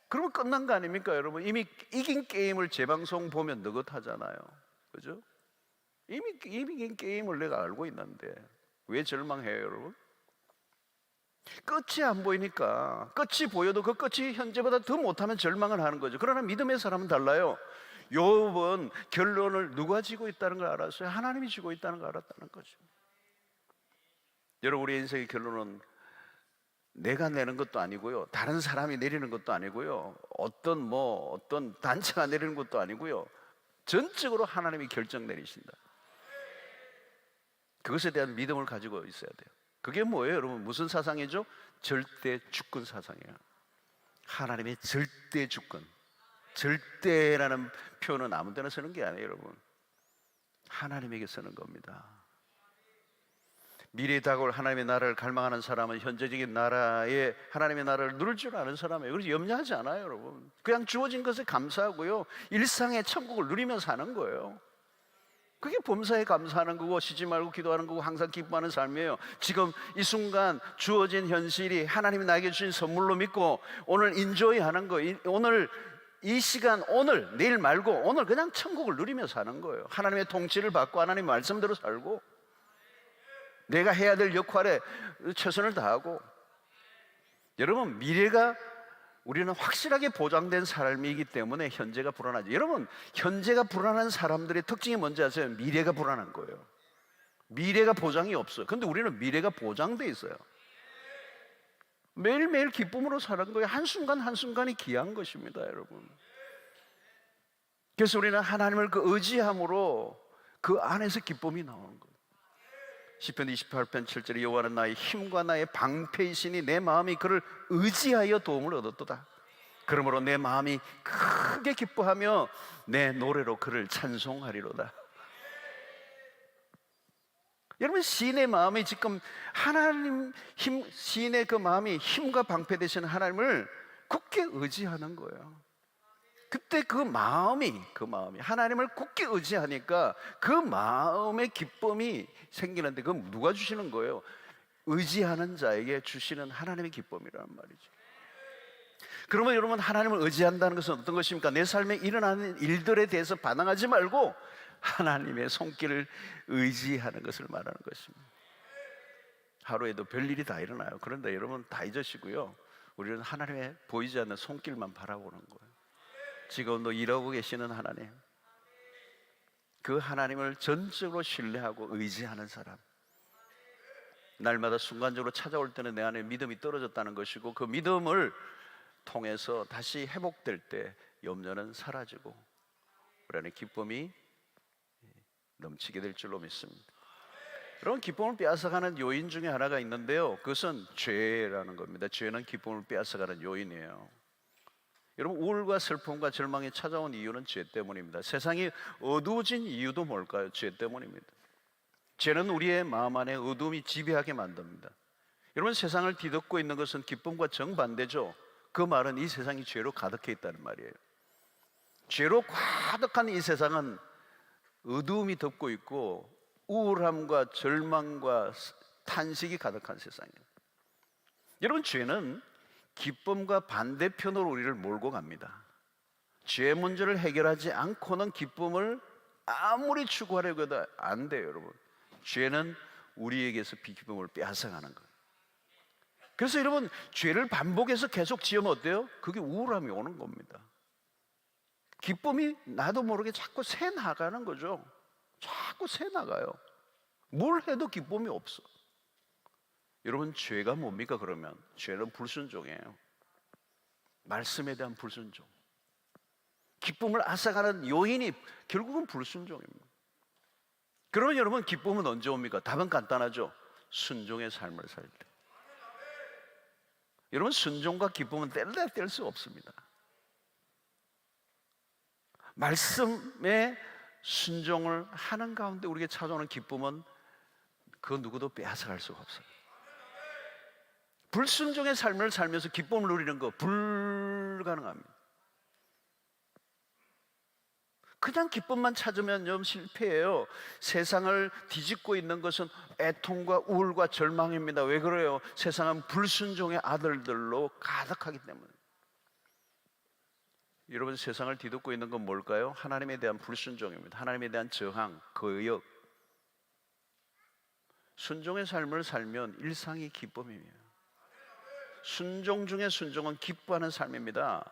A: 그러면 끝난 거 아닙니까, 여러분? 이미 이긴 게임을 재방송 보면 느긋하잖아요. 그죠? 이미 이긴 게임을 내가 알고 있는데 왜 절망해요, 여러분? 끝이 안 보이니까. 끝이 보여도 그 끝이 현재보다 더 못하면 절망을 하는 거죠. 그러나 믿음의 사람은 달라요. 욥은 결론을 누가 지고 있다는 걸 알았어요? 하나님이 지고 있다는 걸 알았다는 거죠. 여러분, 우리 인생의 결론은 내가 내는 것도 아니고요, 다른 사람이 내리는 것도 아니고요, 어떤 단체가 내리는 것도 아니고요, 전적으로 하나님이 결정 내리신다. 그것에 대한 믿음을 가지고 있어야 돼요. 그게 뭐예요, 여러분? 무슨 사상이죠? 절대 주권 사상이에요. 하나님의 절대 주권. 절대라는 표현은 아무 데나 쓰는 게 아니에요, 여러분. 하나님에게 쓰는 겁니다. 미래에 다가올 하나님의 나라를 갈망하는 사람은 현재적인 나라에 하나님의 나라를 누릴 줄 아는 사람이에요. 그래서 염려하지 않아요, 여러분. 그냥 주어진 것에 감사하고요, 일상의 천국을 누리며 사는 거예요. 그게 범사에 감사하는 거고, 쉬지 말고 기도하는 거고, 항상 기뻐하는 삶이에요. 지금 이 순간 주어진 현실이 하나님이 나에게 주신 선물로 믿고 오늘 인조이 하는 거예요. 오늘 이 시간, 오늘, 내일 말고 오늘 그냥 천국을 누리며 사는 거예요. 하나님의 통치를 받고 하나님의 말씀대로 살고 내가 해야 될 역할에 최선을 다하고. 여러분, 미래가 우리는 확실하게 보장된 삶이기 때문에 현재가 불안하죠. 여러분, 현재가 불안한 사람들의 특징이 뭔지 아세요? 미래가 불안한 거예요. 미래가 보장이 없어요. 근데 우리는 미래가 보장돼 있어요. 매일매일 기쁨으로 사는 거예요. 한순간 한순간이 귀한 것입니다, 여러분. 그래서 우리는 하나님을 그 의지함으로 그 안에서 기쁨이 나오는 거예요. 시편 28편 7절에 여호와는 나의 힘과 나의 방패이시니 내 마음이 그를 의지하여 도움을 얻었도다. 그러므로 내 마음이 크게 기뻐하며 내 노래로 그를 찬송하리로다. 여러분, 시인의 마음이 지금 하나님 시인의 그 마음이 힘과 방패 되시는 하나님을 굳게 의지하는 거예요. 그때 그 마음이 하나님을 굳게 의지하니까 그 마음의 기쁨이 생기는데, 그건 누가 주시는 거예요? 의지하는 자에게 주시는 하나님의 기쁨이란 말이죠. 그러면 여러분, 하나님을 의지한다는 것은 어떤 것입니까? 내 삶에 일어나는 일들에 대해서 반항하지 말고 하나님의 손길을 의지하는 것을 말하는 것입니다. 하루에도 별일이 다 일어나요. 그런데 여러분, 다 잊으시고요, 우리는 하나님의 보이지 않는 손길만 바라보는 거예요. 지금도 일하고 계시는 하나님, 그 하나님을 전적으로 신뢰하고 의지하는 사람, 날마다 순간적으로 찾아올 때는 내 안에 믿음이 떨어졌다는 것이고, 그 믿음을 통해서 다시 회복될 때 염려는 사라지고 우리 안에 기쁨이 넘치게 될 줄로 믿습니다. 여러분, 기쁨을 빼앗아가는 요인 중에 하나가 있는데요, 그것은 죄라는 겁니다. 죄는 기쁨을 빼앗아가는 요인이에요. 여러분, 우울과 슬픔과 절망이 찾아온 이유는 죄 때문입니다. 세상이 어두워진 이유도 뭘까요? 죄 때문입니다. 죄는 우리의 마음 안에 어두움이 지배하게 만듭니다. 여러분, 세상을 뒤덮고 있는 것은 기쁨과 정반대죠. 그 말은 이 세상이 죄로 가득해 있다는 말이에요. 죄로 가득한 이 세상은 어두움이 덮고 있고 우울함과 절망과 탄식이 가득한 세상이에요. 여러분, 죄는 기쁨과 반대편으로 우리를 몰고 갑니다. 죄 문제를 해결하지 않고는 기쁨을 아무리 추구하려고 해도 안 돼요, 여러분. 죄는 우리에게서 기쁨을 빼앗아가는 거예요. 그래서 여러분, 죄를 반복해서 계속 지으면 어때요? 그게 우울함이 오는 겁니다. 기쁨이 나도 모르게 자꾸 새 나가는 거죠. 자꾸 새 나가요. 뭘 해도 기쁨이 없어. 여러분, 죄가 뭡니까? 그러면 죄는 불순종이에요. 말씀에 대한 불순종. 기쁨을 앗아가는 요인이 결국은 불순종입니다. 그러면 여러분, 기쁨은 언제 옵니까? 답은 간단하죠. 순종의 삶을 살 때. 여러분, 순종과 기쁨은 뗄래야 뗄 수 없습니다. 말씀에 순종을 하는 가운데 우리에게 찾아오는 기쁨은 그 누구도 빼앗아갈 수가 없어요. 불순종의 삶을 살면서 기쁨을 누리는 거 불가능합니다. 그냥 기쁨만 찾으면 좀 실패해요. 세상을 뒤집고 있는 것은 애통과 우울과 절망입니다. 왜 그래요? 세상은 불순종의 아들들로 가득하기 때문에. 여러분, 세상을 뒤덮고 있는 건 뭘까요? 하나님에 대한 불순종입니다. 하나님에 대한 저항, 거역. 순종의 삶을 살면 일상이 기쁨이에요. 순종 중에 순종은 기뻐하는 삶입니다.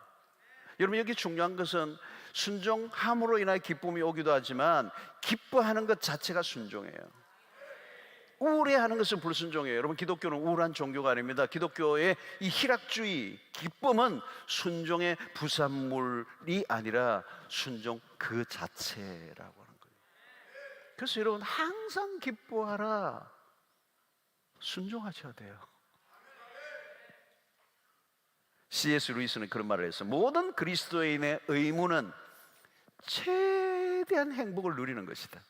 A: 여러분, 여기 중요한 것은 순종함으로 인하여 기쁨이 오기도 하지만 기뻐하는 것 자체가 순종이에요. 우울해하는 것은 불순종이에요. 여러분, 기독교는 우울한 종교가 아닙니다. 기독교의 이 희락주의, 기쁨은 순종의 부산물이 아니라 순종 그 자체라고 하는 거예요. 그래서 여러분, 항상 기뻐하라. 순종하셔야 돼요. C.S. 루이스는 그런 말을 했어요. 모든 그리스도인의 의무는 최대한 행복을 누리는 것이다.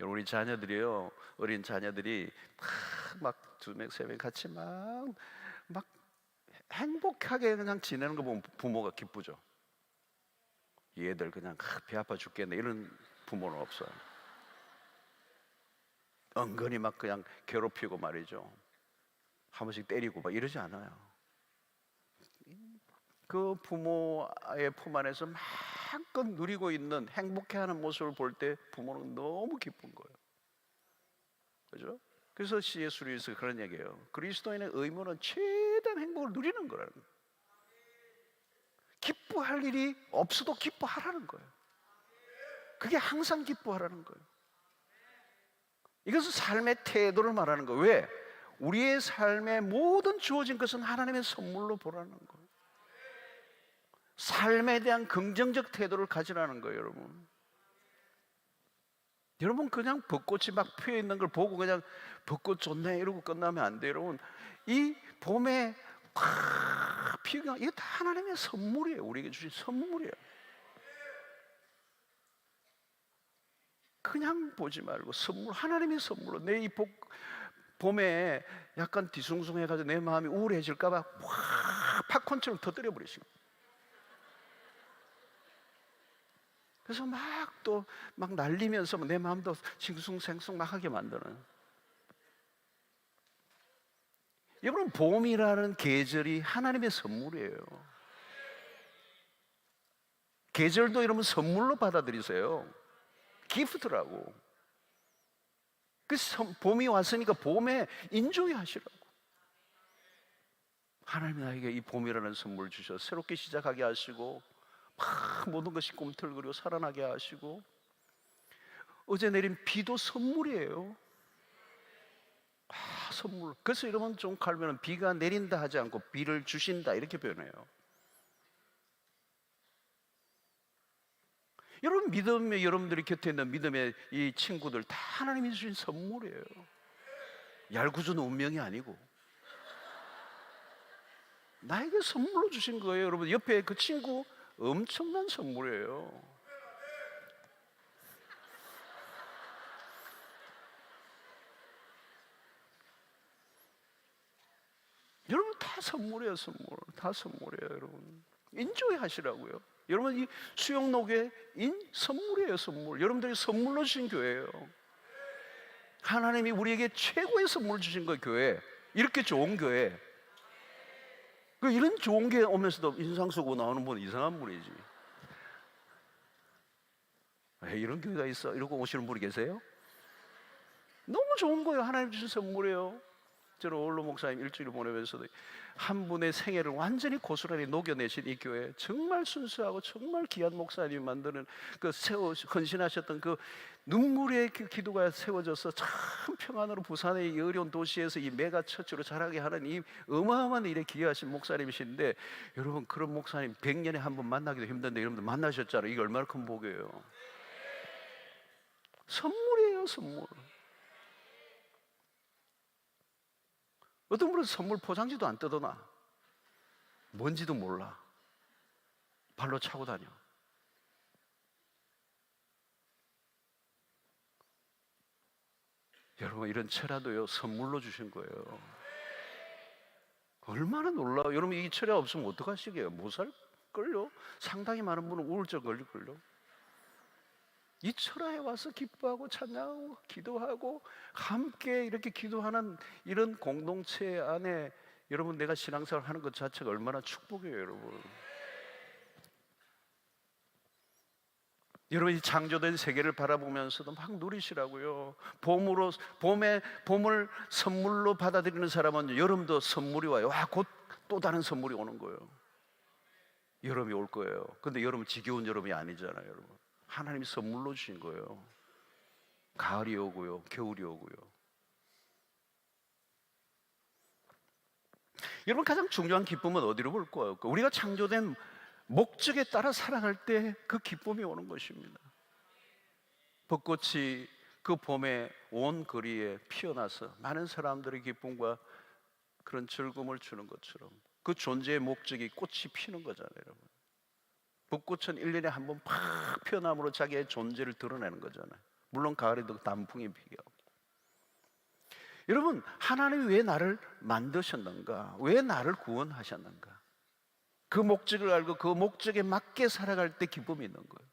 A: 여러분, 우리 자녀들이요, 어린 자녀들이 막 두 명, 세 명 같이 막 행복하게 그냥 지내는 거 보면 부모가 기쁘죠. 얘들 그냥 배 아파 죽겠네 이런 부모는 없어요. 은근히 막 그냥 괴롭히고 말이죠. 한 번씩 때리고 막 이러지 않아요. 그 부모의 품 안에서 마음껏 누리고 있는 행복해하는 모습을 볼 때 부모는 너무 기쁜 거예요. 그죠? 그래서 C.S. 루이스가 그런 얘기예요. 그리스도인의 의무는 최대한 행복을 누리는 거라는 거예요. 기뻐할 일이 없어도 기뻐하라는 거예요. 그게 항상 기뻐하라는 거예요. 이것은 삶의 태도를 말하는 거예요. 왜? 우리의 삶에 모든 주어진 것은 하나님의 선물로 보라는 거예요. 삶에 대한 긍정적 태도를 가지라는 거예요, 여러분. 여러분, 그냥 벚꽃이 막 피어 있는 걸 보고 그냥 벚꽃 좋네 이러고 끝나면 안 돼요, 여러분. 이 봄에 피어가 이게 다 하나님의 선물이에요. 우리에게 주신 선물이에요. 그냥 보지 말고 선물, 하나님의 선물로 내 이 봄에 약간 뒤숭숭해가지고 내 마음이 우울해질까봐 확 팝콘처럼 터뜨려 버리시고, 그래서 막 날리면서 내 마음도 싱숭생숭 막 하게 만드는. 여러분, 봄이라는 계절이 하나님의 선물이에요. 계절도 여러분 선물로 받아들이세요. 기프트라고. 그래서 봄이 왔으니까 봄에 인조이 하시라고. 하나님이 나에게 이 봄이라는 선물 주셔서 새롭게 시작하게 하시고 막 모든 것이 꿈틀거리고 살아나게 하시고, 어제 내린 비도 선물이에요. 선물. 그래서 여러분 좀 갈면 비가 내린다 하지 않고 비를 주신다 이렇게 표현해요. 여러분, 믿음의 여러분들이 곁에 있는 믿음의 이 친구들 다 하나님이 주신 선물이에요. 얄궂은 운명이 아니고 나에게 선물로 주신 거예요. 여러분, 옆에 그 친구 엄청난 선물이에요. 여러분, 다 선물이에요. 선물. 다 선물이에요. 여러분, 인조해 하시라고요. 여러분, 이 수영록의 선물이에요. 선물. 여러분들이 선물로 주신 교회예요. 하나님이 우리에게 최고의 선물 주신 거예요. 교회. 이렇게 좋은 교회. 이런 좋은 게 오면서도 인상 쓰고 나오는 분은 이상한 분이지. 이런 교회가 있어? 이러고 오시는 분이 계세요? 너무 좋은 거예요. 하나님 주신 선물이에요. 저는 오일로 목사님 일주일 보내면서도 한 분의 생애를 완전히 고스란히 녹여내신 이 교회, 정말 순수하고 정말 귀한 목사님이 만드는 그 헌신하셨던 그 눈물의 그 기도가 세워져서 참 평안으로 부산의 이 어려운 도시에서 이 메가 처치로 자라게 하는 이 어마어마한 일에 기여하신 목사님이신데, 여러분, 그런 목사님 100년에 한 번 만나기도 힘든데 여러분들 만나셨잖아요. 이게 얼마나 큰 복이에요. 선물이에요, 선물. 어떤 분은 선물 포장지도 안 뜯어놔. 뭔지도 몰라. 발로 차고 다녀. 여러분, 이런 철야도요 선물로 주신 거예요. 얼마나 놀라워요. 여러분, 이 철야 없으면 어떡하시게요? 못 살걸요? 상당히 많은 분은 우울증 걸릴걸요? 이 철야에 와서 기뻐하고 찬양하고 기도하고 함께 이렇게 기도하는 이런 공동체 안에 여러분, 내가 신앙생활 하는 것 자체가 얼마나 축복이에요, 여러분. 여러분, 이 창조된 세계를 바라보면서도 막 누리시라고요. 봄을 선물로 받아들이는 사람은 여름도 선물이 와요. 곧 또 다른 선물이 오는 거예요. 여름이 올 거예요. 근데 여름은 지겨운 여름이 아니잖아요, 여러분. 하나님이 선물로 주신 거예요. 가을이 오고요, 겨울이 오고요. 여러분, 가장 중요한 기쁨은 어디로 볼 거예요? 우리가 창조된 목적에 따라 살아갈 때 그 기쁨이 오는 것입니다. 벚꽃이 그 봄에 온 거리에 피어나서 많은 사람들의 기쁨과 그런 즐거움을 주는 것처럼 그 존재의 목적이 꽃이 피는 거잖아요, 여러분. 벚꽃은 1년에 한 번 팍 피어남으로 자기의 존재를 드러내는 거잖아요. 물론 가을에도 단풍이 피게 하고. 여러분, 하나님이 왜 나를 만드셨는가? 왜 나를 구원하셨는가? 그 목적을 알고 그 목적에 맞게 살아갈 때 기쁨이 있는 거예요.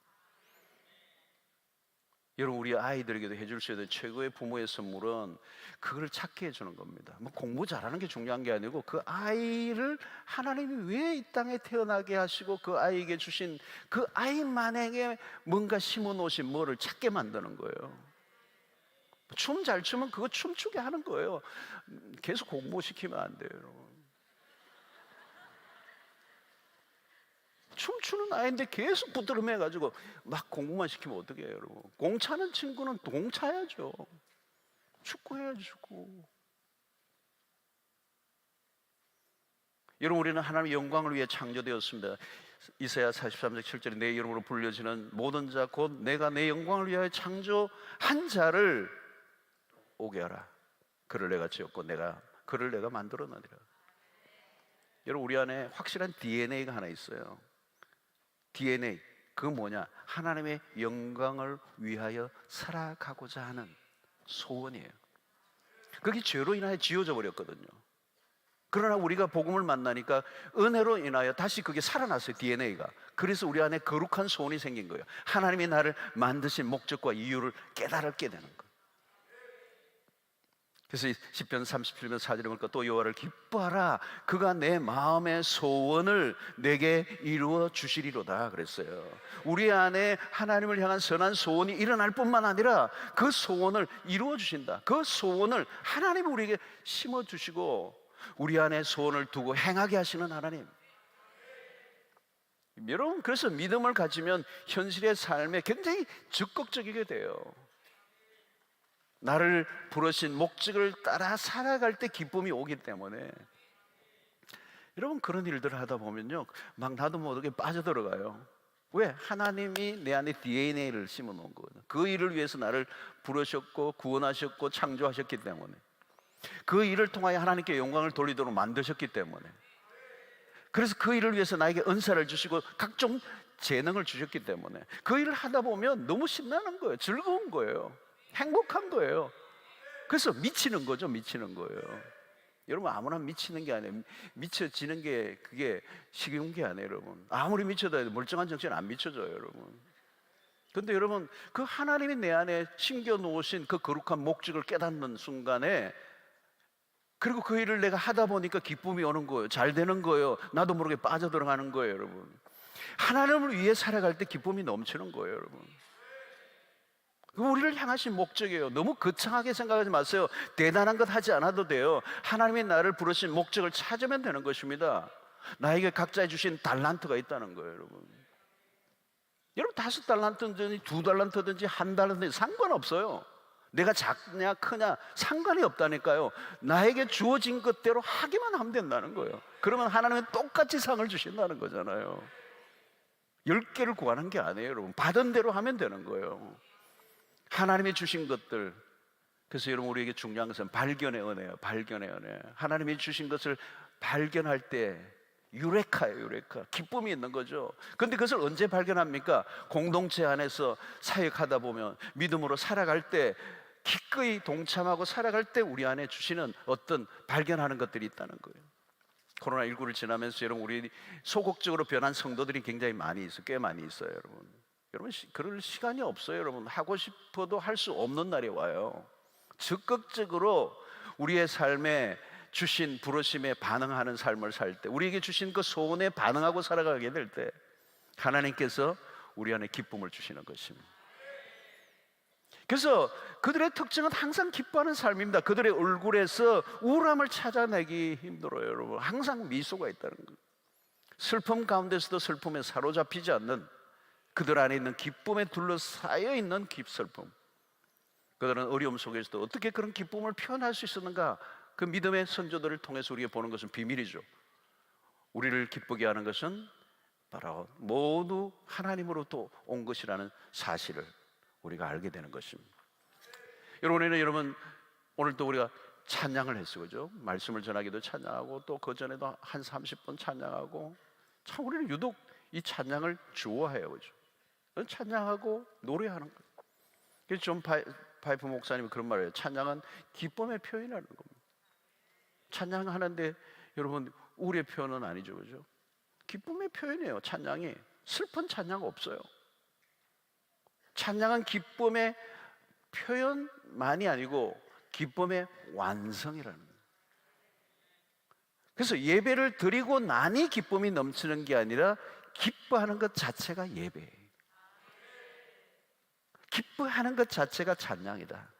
A: 여러분, 우리 아이들에게도 해줄 수 있는 최고의 부모의 선물은 그걸 찾게 해주는 겁니다. 뭐 공부 잘하는 게 중요한 게 아니고 그 아이를 하나님이 왜 이 땅에 태어나게 하시고 그 아이에게 주신 그 아이만에게 뭔가 심어 놓으신 뭐를 찾게 만드는 거예요. 춤 잘 추면 그거 춤추게 하는 거예요. 계속 공부시키면 안 돼요, 여러분. 춤추는 아이인데 계속 부드럼해가지고 막 공부만 시키면 어떻게 해요, 여러분? 공차는 친구는 공차야죠. 축구해야지, 축구. 여러분, 우리는 하나님의 영광을 위해 창조되었습니다. 이사야 43장 7절에 내 이름으로 불려지는 모든 자 곧 내가 내 영광을 위하여 창조한 자를 오게 하라. 그를 내가 지었고 그를 내가 만들어내리라. 여러분, 우리 안에 확실한 DNA가 하나 있어요. DNA, 그건 뭐냐? 하나님의 영광을 위하여 살아가고자 하는 소원이에요. 그게 죄로 인하여 지워져 버렸거든요. 그러나 우리가 복음을 만나니까 은혜로 인하여 다시 그게 살아났어요, DNA가. 그래서 우리 안에 거룩한 소원이 생긴 거예요. 하나님이 나를 만드신 목적과 이유를 깨달게 되는 거예요. 그래서 시편 37편 4절에 보니까 또 여호와를 기뻐하라. 그가 내 마음의 소원을 내게 이루어 주시리로다 그랬어요. 우리 안에 하나님을 향한 선한 소원이 일어날 뿐만 아니라 그 소원을 이루어 주신다. 그 소원을 하나님이 우리에게 심어 주시고 우리 안에 소원을 두고 행하게 하시는 하나님. 여러분, 그래서 믿음을 가지면 현실의 삶에 굉장히 적극적이게 돼요. 나를 부르신 목적을 따라 살아갈 때 기쁨이 오기 때문에. 여러분, 그런 일들을 하다 보면요 막 나도 모르게 빠져들어가요. 왜? 하나님이 내 안에 DNA를 심어 놓은 거거든요. 그 일을 위해서 나를 부르셨고 구원하셨고 창조하셨기 때문에, 그 일을 통하여 하나님께 영광을 돌리도록 만드셨기 때문에, 그래서 그 일을 위해서 나에게 은사를 주시고 각종 재능을 주셨기 때문에 그 일을 하다 보면 너무 신나는 거예요. 즐거운 거예요. 행복한 거예요. 그래서 미치는 거죠. 미치는 거예요. 여러분, 아무나 미치는 게 아니에요. 미쳐지는 게 그게 쉬운 게 아니에요, 여러분. 아무리 미쳐도 멀쩡한 정신 안 미쳐져요, 여러분. 근데 여러분, 그 하나님이 내 안에 심겨 놓으신 그 거룩한 목적을 깨닫는 순간에, 그리고 그 일을 내가 하다 보니까 기쁨이 오는 거예요. 잘 되는 거예요. 나도 모르게 빠져들어가는 거예요, 여러분. 하나님을 위해 살아갈 때 기쁨이 넘치는 거예요, 여러분. 우리를 향하신 목적이에요. 너무 거창하게 생각하지 마세요. 대단한 것 하지 않아도 돼요. 하나님이 나를 부르신 목적을 찾으면 되는 것입니다. 나에게 각자에 주신 달란트가 있다는 거예요, 여러분. 여러분, 5달란트든지 2달란트든지 1달란트든지 상관없어요. 내가 작냐 크냐 상관이 없다니까요. 나에게 주어진 것대로 하기만 하면 된다는 거예요. 그러면 하나님은 똑같이 상을 주신다는 거잖아요. 10개를 구하는 게 아니에요, 여러분. 받은 대로 하면 되는 거예요. 하나님이 주신 것들. 그래서 여러분, 우리에게 중요한 것은 발견의 은혜예요. 발견의 은혜. 하나님이 주신 것을 발견할 때 유레카예요, 유레카. 기쁨이 있는 거죠. 그런데 그것을 언제 발견합니까? 공동체 안에서 사역하다 보면, 믿음으로 살아갈 때, 기꺼이 동참하고 살아갈 때 우리 안에 주시는 어떤 발견하는 것들이 있다는 거예요. 코로나19를 지나면서 여러분, 우리 소극적으로 변한 성도들이 굉장히 많이 있어요. 꽤 많이 있어요, 여러분. 여러분, 그럴 시간이 없어요, 여러분. 하고 싶어도 할 수 없는 날이 와요. 적극적으로 우리의 삶에 주신 부르심에 반응하는 삶을 살 때, 우리에게 주신 그 소원에 반응하고 살아가게 될 때 하나님께서 우리 안에 기쁨을 주시는 것입니다. 그래서 그들의 특징은 항상 기뻐하는 삶입니다. 그들의 얼굴에서 우울함을 찾아내기 힘들어요, 여러분. 항상 미소가 있다는 거예요. 슬픔 가운데서도 슬픔에 사로잡히지 않는, 그들 안에 있는 기쁨에 둘러싸여 있는 슬픔. 그들은 어려움 속에서도 어떻게 그런 기쁨을 표현할 수 있었는가? 그 믿음의 선조들을 통해서 우리가 보는 것은 비밀이죠. 우리를 기쁘게 하는 것은 바로 모두 하나님으로부터 온 것이라는 사실을 우리가 알게 되는 것입니다. 여러분, 오늘도 우리가 찬양을 했어요. 그죠? 말씀을 전하기도 찬양하고 또 그 전에도 한 30분 찬양하고, 참 우리는 유독 이 찬양을 좋아해요. 그죠? 찬양하고 노래하는 거예요. 그래서 존 파이프 목사님이 그런 말을 해요. 찬양은 기쁨의 표현이라는 겁니다. 찬양하는데 여러분 우울의 표현은 아니죠. 그죠? 기쁨의 표현이에요. 찬양이. 슬픈 찬양 없어요. 찬양은 기쁨의 표현만이 아니고 기쁨의 완성이라는 거예요. 그래서 예배를 드리고 나니 기쁨이 넘치는 게 아니라 기뻐하는 것 자체가 예배예요. 기뻐하는 것 자체가 찬양이다.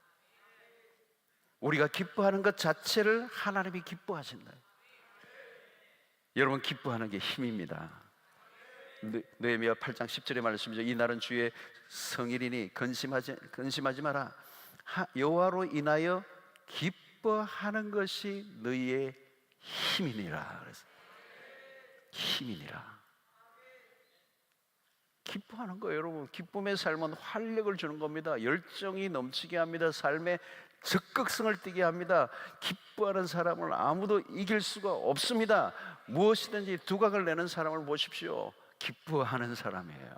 A: 우리가 기뻐하는 것 자체를 하나님이 기뻐하신다. 여러분, 기뻐하는 게 힘입니다. 느헤미야 8장 10절의 말씀이죠. 이날은 주의 성일이니 근심하지 마라. 여호와로 인하여 기뻐하는 것이 너희의 힘이니라. 그래서 힘이니라. 기뻐하는 거예요. 여러분, 기쁨의 삶은 활력을 주는 겁니다. 열정이 넘치게 합니다. 삶에 적극성을 띠게 합니다. 기뻐하는 사람을 아무도 이길 수가 없습니다. 무엇이든지 두각을 내는 사람을 보십시오. 기뻐하는 사람이에요.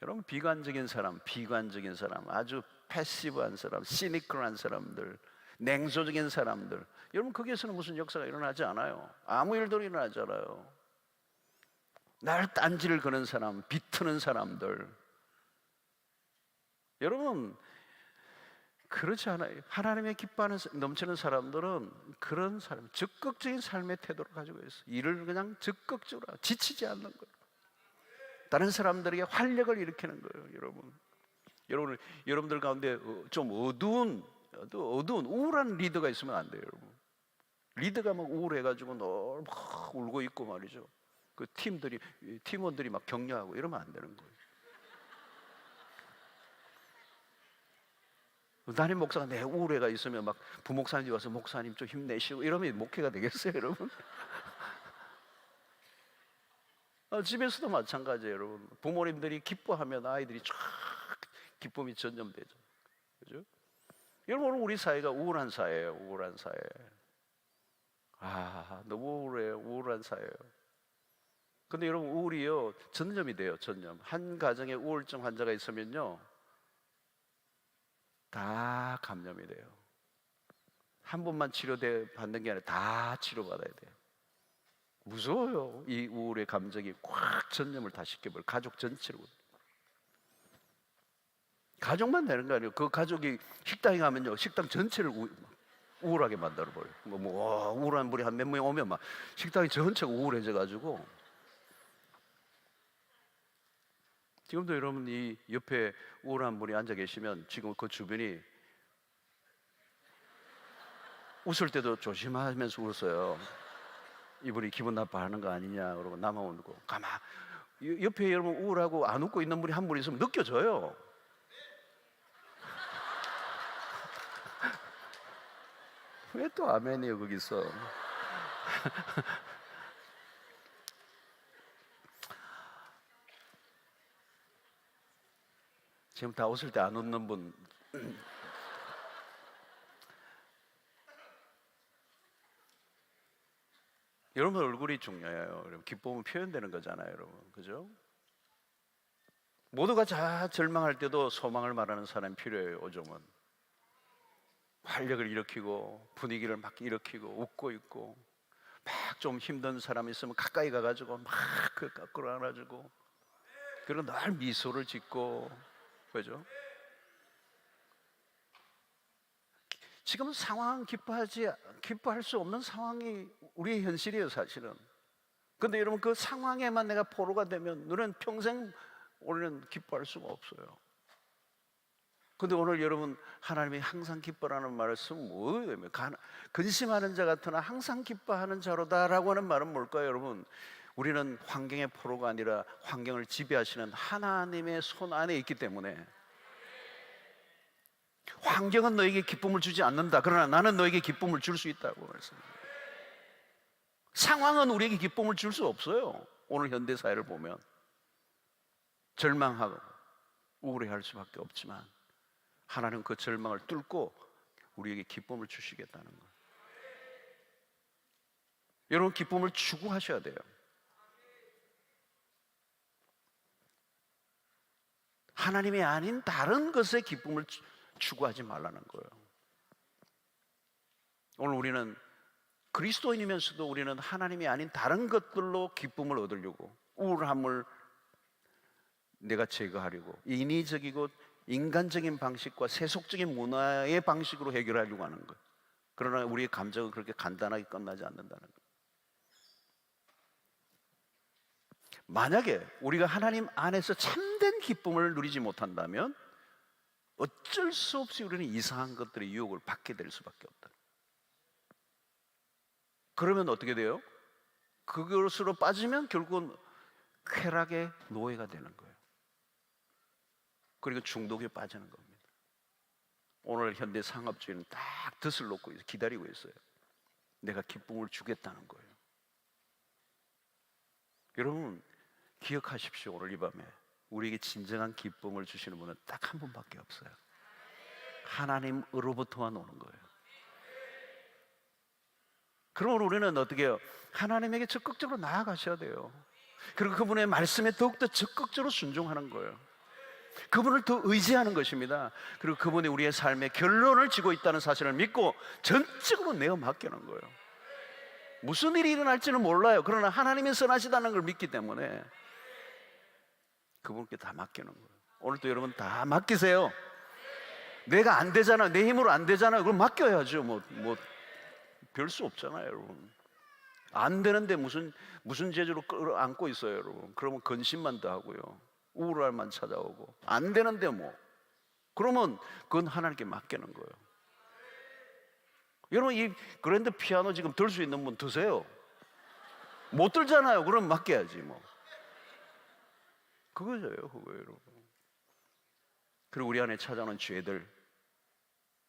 A: 여러분, 비관적인 사람, 아주 패시브한 사람, 시니컬한 사람들, 냉소적인 사람들, 여러분 거기에서는 무슨 역사가 일어나지 않아요. 아무 일도 일어나지 않아요. 날 딴지를 거는 사람, 비트는 사람들, 여러분 그렇지 않아요. 하나님의 기뻐하는 넘치는 사람들은 그런 사람, 적극적인 삶의 태도를 가지고 있어요. 일을 그냥 적극적으로 지치지 않는 거예요. 다른 사람들에게 활력을 일으키는 거예요. 여러분들 가운데 좀 어두운 우울한 리더가 있으면 안 돼요. 여러분, 리더가 막 우울해가지고 늘 막 울고 있고 말이죠. 그 팀원들이 막 격려하고 이러면 안 되는 거예요. 담임 목사가 내 우울해가 있으면 막 부목사님이 와서 목사님 좀 힘내시고 이러면 목회가 되겠어요, 여러분? 집에서도 마찬가지예요, 여러분. 부모님들이 기뻐하면 아이들이 쫙 기쁨이 전염되죠. 그죠? 여러분, 오늘 우리 사회가 우울한 사회예요. 우울한 사회. 너무 우울해요. 우울한 사회예요. 근데 여러분, 우울이요 전염이 돼요. 전염. 한 가정에 우울증 환자가 있으면요 다 감염이 돼요. 한 번만 받는 게 아니라 다 치료받아야 돼요. 무서워요. 이 우울의 감정이 꽉 전염을 다 시켜버려. 가족 전체로. 가족만 되는 거 아니에요. 그 가족이 식당에 가면요 식당 전체를 우울하게 만들어버려요. 우울한 분이 한 몇 명 오면 막 식당이 전체가 우울해져 가지고. 지금도 여러분 이 옆에 우울한 분이 앉아 계시면 지금 그 주변이 웃을 때도 조심하면서 웃어요. 이분이 기분 나빠하는 거 아니냐 그러고 나만 웃고. 옆에 여러분 우울하고 안 웃고 있는 분이 한 분 있으면 느껴져요. 왜 또 아멘이에요 거기서? 지금 다 웃을 때 안 웃는 분. 여러분 얼굴이 중요해요. 여러분, 기쁨은 표현되는 거잖아요, 여러분. 그죠? 모두가 다 절망할 때도 소망을 말하는 사람이 필요해요. 요즘은 활력을 일으키고 분위기를 막 일으키고 웃고 있고, 막 좀 힘든 사람이 있으면 가까이 가가지고 막 그 깎으러 안아주고, 그리고 늘 미소를 짓고. 그죠? 지금 상황 기뻐할 수 없는 상황이 우리의 현실이에요, 사실은. 근데 여러분 그 상황에만 내가 포로가 되면 너는 평생 우리는 기뻐할 수가 없어요. 근데 오늘 여러분 하나님이 항상 기뻐라는 말씀 뭐예요? 근심하는 자 같으나 항상 기뻐하는 자로다라고 하는 말은 뭘까요, 여러분? 우리는 환경의 포로가 아니라 환경을 지배하시는 하나님의 손 안에 있기 때문에, 환경은 너에게 기쁨을 주지 않는다. 그러나 나는 너에게 기쁨을 줄 수 있다고 말씀합니다. 상황은 우리에게 기쁨을 줄 수 없어요. 오늘 현대 사회를 보면 절망하고 우울해할 수밖에 없지만, 하나는 그 절망을 뚫고 우리에게 기쁨을 주시겠다는 거예요. 여러분, 기쁨을 추구하셔야 돼요. 하나님이 아닌 다른 것에 기쁨을 추구하지 말라는 거예요. 오늘 우리는 그리스도인이면서도 우리는 하나님이 아닌 다른 것들로 기쁨을 얻으려고, 우울함을 내가 제거하려고 인위적이고 인간적인 방식과 세속적인 문화의 방식으로 해결하려고 하는 거예요. 그러나 우리의 감정은 그렇게 간단하게 끝나지 않는다는 거예요. 만약에 우리가 하나님 안에서 참된 기쁨을 누리지 못한다면 어쩔 수 없이 우리는 이상한 것들의 유혹을 받게 될 수밖에 없다. 그러면 어떻게 돼요? 그것으로 빠지면 결국은 쾌락의 노예가 되는 거예요. 그리고 중독에 빠지는 겁니다. 오늘 현대 상업주의는 딱 덫을 놓고 기다리고 있어요. 내가 기쁨을 주겠다는 거예요. 여러분, 기억하십시오. 오늘 이 밤에 우리에게 진정한 기쁨을 주시는 분은 딱 한 분밖에 없어요. 하나님으로부터만 오는 거예요. 그러면 우리는 어떻게 해요? 하나님에게 적극적으로 나아가셔야 돼요. 그리고 그분의 말씀에 더욱더 적극적으로 순종하는 거예요. 그분을 더 의지하는 것입니다. 그리고 그분이 우리의 삶의 결론을 지고 있다는 사실을 믿고 전적으로 내어 맡기는 거예요. 무슨 일이 일어날지는 몰라요. 그러나 하나님이 선하시다는 걸 믿기 때문에 그분께 다 맡기는 거예요. 오늘도 여러분 다 맡기세요. 내가 안 되잖아요. 내 힘으로 안 되잖아요. 그럼 맡겨야죠. 별 수 없잖아요, 여러분. 안 되는데 무슨 재주로 끌어안고 있어요, 여러분. 그러면 근심만 더 하고요. 우울함만 찾아오고. 안 되는데 그러면 그건 하나님께 맡기는 거예요. 여러분, 이 그랜드 피아노 지금 들 수 있는 분 드세요. 못 들잖아요. 그럼 맡겨야지 그거예요, 여러분. 그리고 우리 안에 찾아오는 죄들,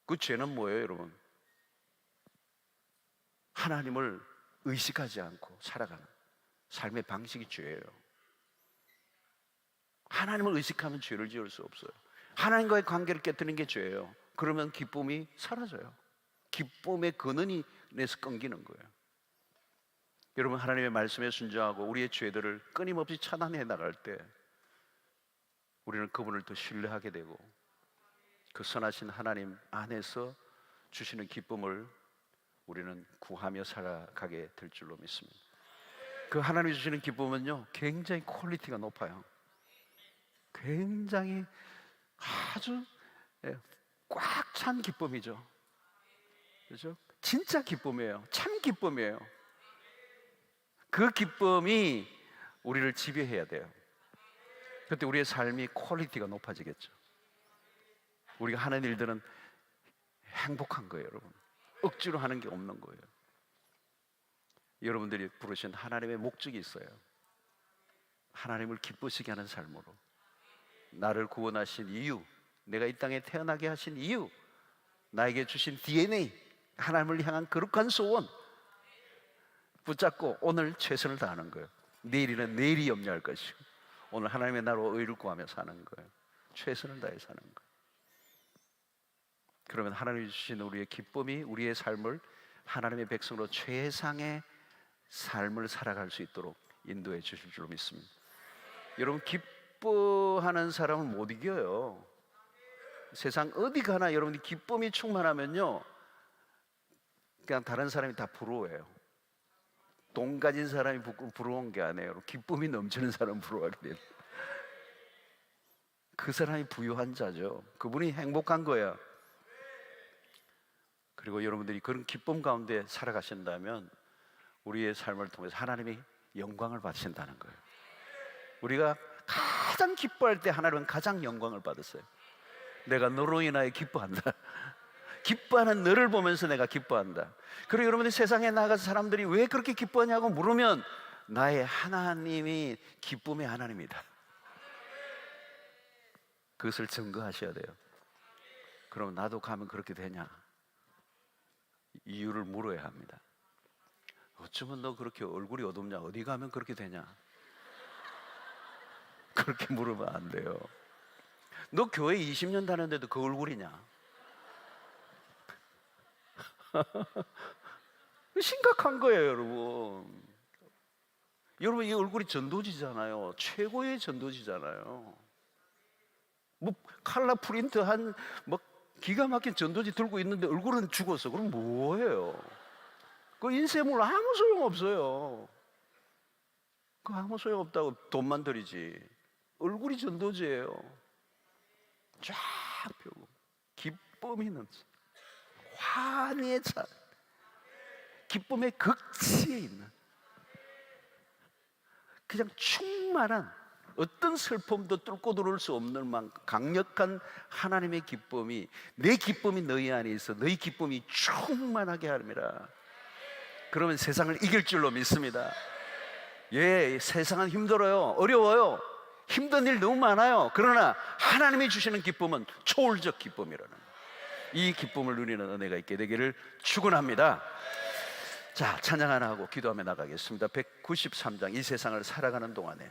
A: 그 죄는 뭐예요, 여러분? 하나님을 의식하지 않고 살아가는 삶의 방식이 죄예요. 하나님을 의식하면 죄를 지을 수 없어요. 하나님과의 관계를 깨뜨리는 게 죄예요. 그러면 기쁨이 사라져요. 기쁨의 근원이 내서 끊기는 거예요. 여러분, 하나님의 말씀에 순종하고 우리의 죄들을 끊임없이 차단해 나갈 때 우리는 그분을 더 신뢰하게 되고 그 선하신 하나님 안에서 주시는 기쁨을 우리는 구하며 살아가게 될 줄로 믿습니다. 그 하나님이 주시는 기쁨은요, 굉장히 퀄리티가 높아요. 굉장히 아주 꽉 찬 기쁨이죠. 그렇죠? 진짜 기쁨이에요. 참 기쁨이에요. 그 기쁨이 우리를 지배해야 돼요. 그때 우리의 삶이 퀄리티가 높아지겠죠. 우리가 하는 일들은 행복한 거예요, 여러분. 억지로 하는 게 없는 거예요. 여러분들이 부르신 하나님의 목적이 있어요. 하나님을 기쁘시게 하는 삶으로, 나를 구원하신 이유, 내가 이 땅에 태어나게 하신 이유, 나에게 주신 DNA, 하나님을 향한 거룩한 소원 붙잡고 오늘 최선을 다하는 거예요. 내일은 내일이 염려할 것이고 오늘 하나님의 나라로 의를 구하며 사는 거예요. 최선을 다해 사는 거예요. 그러면 하나님이 주신 우리의 기쁨이 우리의 삶을 하나님의 백성으로 최상의 삶을 살아갈 수 있도록 인도해 주실 줄로 믿습니다. 여러분, 기뻐하는 사람은 못 이겨요. 세상 어디 가나 여러분이 기쁨이 충만하면요, 그냥 다른 사람이 다 부러워해요. 돈 가진 사람이 부러운 게 아니에요. 기쁨이 넘치는 사람 부러워하게 돼요. 그 사람이 부유한 자죠. 그분이 행복한 거예요. 그리고 여러분들이 그런 기쁨 가운데 살아가신다면 우리의 삶을 통해서 하나님이 영광을 받으신다는 거예요. 우리가 가장 기뻐할 때 하나님은 가장 영광을 받았어요. 내가 너로 인하여 기뻐한다. 기뻐하는 너를 보면서 내가 기뻐한다. 그리고 여러분이 세상에 나가서 사람들이 왜 그렇게 기뻐하냐고 물으면 나의 하나님이 기쁨의 하나님이다. 그것을 증거하셔야 돼요. 그럼 나도 가면 그렇게 되냐? 이유를 물어야 합니다. 어쩌면 너 그렇게 얼굴이 어둡냐? 어디 가면 그렇게 되냐? 그렇게 물으면 안 돼요. 너 교회 20년 다녔는데도 그 얼굴이냐? 심각한 거예요, 여러분. 여러분, 이 얼굴이 전도지잖아요. 최고의 전도지잖아요. 뭐 칼라 프린트한 뭐 기가 막힌 전도지 들고 있는데 얼굴은 죽었어. 그럼 뭐예요? 그 인쇄물 아무 소용 없어요. 그 아무 소용 없다고 돈만 들이지. 얼굴이 전도지예요. 쫙 펴고 기쁨이 넘쳐, 환희에 차, 기쁨의 극치에 있는, 그냥 충만한, 어떤 슬픔도 뚫고 들어올 수 없는 만큼 강력한 하나님의 기쁨이, 내 기쁨이 너희 안에 있어 너희 기쁨이 충만하게 하리라. 그러면 세상을 이길 줄로 믿습니다. 예, 세상은 힘들어요. 어려워요. 힘든 일 너무 많아요. 그러나 하나님이 주시는 기쁨은 초월적 기쁨이라는, 이 기쁨을 누리는 은혜가 있게 되기를 축원합니다. 자, 찬양 하나 하고 기도하며 나가겠습니다. 193장, 이 세상을 살아가는 동안에